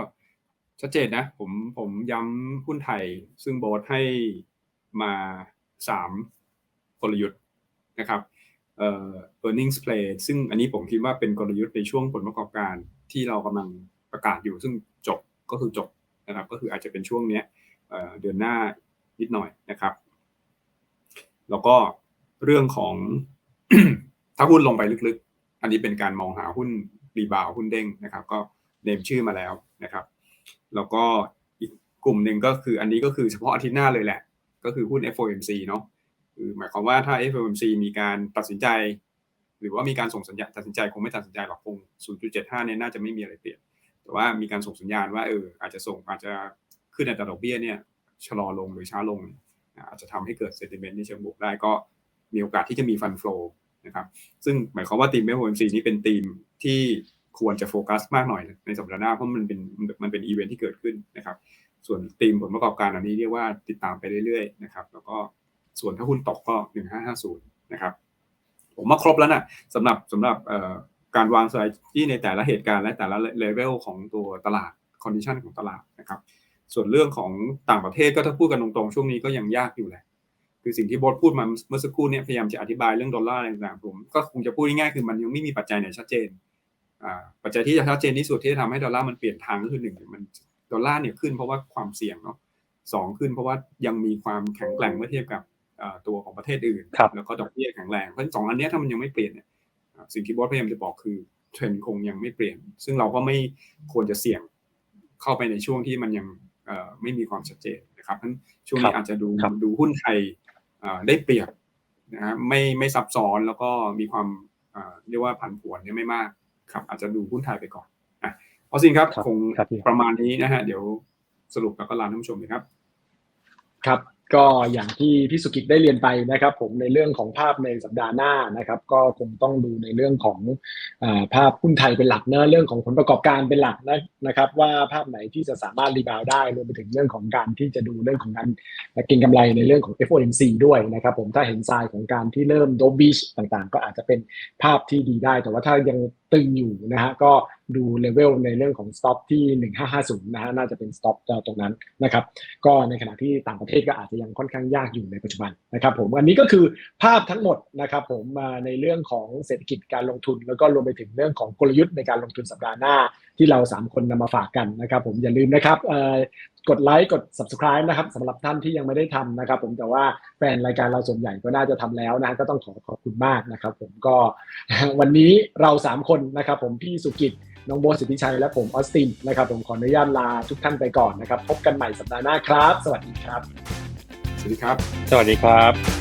ชัดเจนนะผมย้ำหุ้นไทยซึ่งโบสให้มา3กลยุทธ์นะครับearnings play ซึ่งอันนี้ผมคิดว่าเป็นกลยุทธ์ในช่วงผลประกอบการที่เรากำลังประกาศอยู่ซึ่งจบก็คือจบนะครับก็คืออาจจะเป็นช่วงนี้เดือนหน้านิดหน่อยนะครับแล้วก็เรื่องของ ถ้าหุ้นลงไปลึกๆอันนี้เป็นการมองหาหุ้นรีบาวหุ้นเด้งนะครับก็เนมชื่อมาแล้วนะครับแล้วก็อีกกลุ่มหนึ่งก็คืออันนี้ก็คือเฉพาะอาทิตย์หน้าเลยแหละก็คือหุ้น FOMC เนาะคือหมายความว่าถ้า FOMC มีการตัดสินใจหรือว่ามีการส่งสัญญาณตัดสินใจคงไม่ตัดสินใจหรอกคง 0.75 เนี่ยน่าจะไม่มีอะไรเปลี่ยนแต่ว่ามีการส่งสัญญาณว่าอาจจะขึ้นอัตราดอกเบี้ยเนี่ยชะลอลงหรือช้าลงอาจจะทำให้เกิด sentiment ในเชิงบวกได้ก็มีโอกาสที่จะมี fund flow นะครับซึ่งหมายความว่าทีม FOMC นี้เป็นทีมที่ควรจะโฟกัสมากหน่อยในสัปดาห์หน้าเพราะมันเป็นอีเวนท์ที่เกิดขึ้นนะครับส่วนทีมผลประกอบการอันนี้เรียกว่าติดตามไปเรื่อยๆนะครับแล้วก็ส่วนถ้าหุ้นตกก็1550นะครับผมว่าครบแล้วนะสำหรับการวาง strategy ในแต่ละเหตุการณ์และแต่ละเลเวลของตัวตลาด condition ของตลาดนะครับส่วนเรื่องของต่างประเทศก็ถ้าพูดกันตรงๆช่วงนี้ก็ยังยากอยู่แหละคือสิ่งที่โบ๊ทพูดมาเมื่อสักครู่เนี่ยพยายามจะอธิบายเรื่องดอลลาร์อะไรต่างๆผมก็คงจะพูดง่ายๆคือมันยังไม่มีปัจจัยไหนชัดเจนปัจจัยที่จะชัดเจนที่สุดที่จะทำให้ดอลลาร์มันเปลี่ยนทางก็คือ1มันดอลลาร์เนี่ยขึ้นเพราะว่าความเสี่ยงเนาะ2ขึ้นเพราะว่ายังมีความแข็งแกร่งเมื่อเทียบกับตัวของประเทศอื่นแล้วก็ดอกเบี้ยแข็งแรงเพราะ2อันนี้ถ้ามันยังไม่เปลี่ยนเนี่ยสิ่งที่บอสพยายามจะบอกคือเทรนด์คงยังไม่เปลี่ยนซึ่งเราก็ไม่ควรจะเสี่ยงเข้าไปในช่วงที่มันยังไม่มีความชัดเจนนะครับเพราะฉะนั้นช่วงนี้อาจจะดูหุ้นไทยได้เปรียบนะฮะไม่ซับซ้อนแล้วก็มีความเรียกว่าผันผวนเนี่ยไม่มากครับอาจจะดูหุ้นไทยไปก่อนเพราะสิ่งครับคงประมาณนี้นะฮะเดี๋ยวสรุปแล้วก็ลาท่านผู้ชมเลยครับครับก็อย่างที่พี่สุกิจได้เรียนไปนะครับผมในเรื่องของภาพในสัปดาห์หน้านะครับก็คงต้องดูในเรื่องของภาพหุ้นไทยเป็นหลักนะเรื่องของผลประกอบการเป็นหลักนะครับว่าภาพไหนที่จะสามารถรีบาวได้รวมไปถึงเรื่องของการที่จะดูเรื่องของการเก็งกำไรในเรื่องของ FOMC ด้วยนะครับผมถ้าเห็นทรายของการที่เริ่มโดบิชต่างๆก็อาจจะเป็นภาพที่ดีได้แต่ว่าถ้ายังตึงอยู่นะฮะก็ดูเลเวลในเรื่องของ stop ที่1550นะฮะน่าจะเป็น stop ตรงนั้นนะครับก็ในขณะที่ต่างประเทศก็อาจจะยังค่อนข้างยากอยู่ในปัจจุบันนะครับผมอันนี้ก็คือภาพทั้งหมดนะครับผมมาในเรื่องของเศรษฐกิจการลงทุนแล้วก็รวมไปถึงเรื่องของกลยุทธ์ในการลงทุนสัปดาห์หน้าที่เรา3คนนำมาฝากกันนะครับผมอย่าลืมนะครับกดไลค์กด subscribe นะครับสำหรับท่านที่ยังไม่ได้ทำนะครับผมแต่ว่าแฟนรายการเราส่วนใหญ่ก็น่าจะทำแล้วนะก็ต้องขอบคุณมากนะครับผมก็วันนี้เรา3คนนะครับผมพี่สุกิจน้องโบสิทธิชัยและผมออสตินนะครับผมขออนุญาตลาทุกท่านไปก่อนนะครับพบกันใหม่สัปดาห์หน้าครับสวัสดีครับสวัสดีครับสวัสดีครับ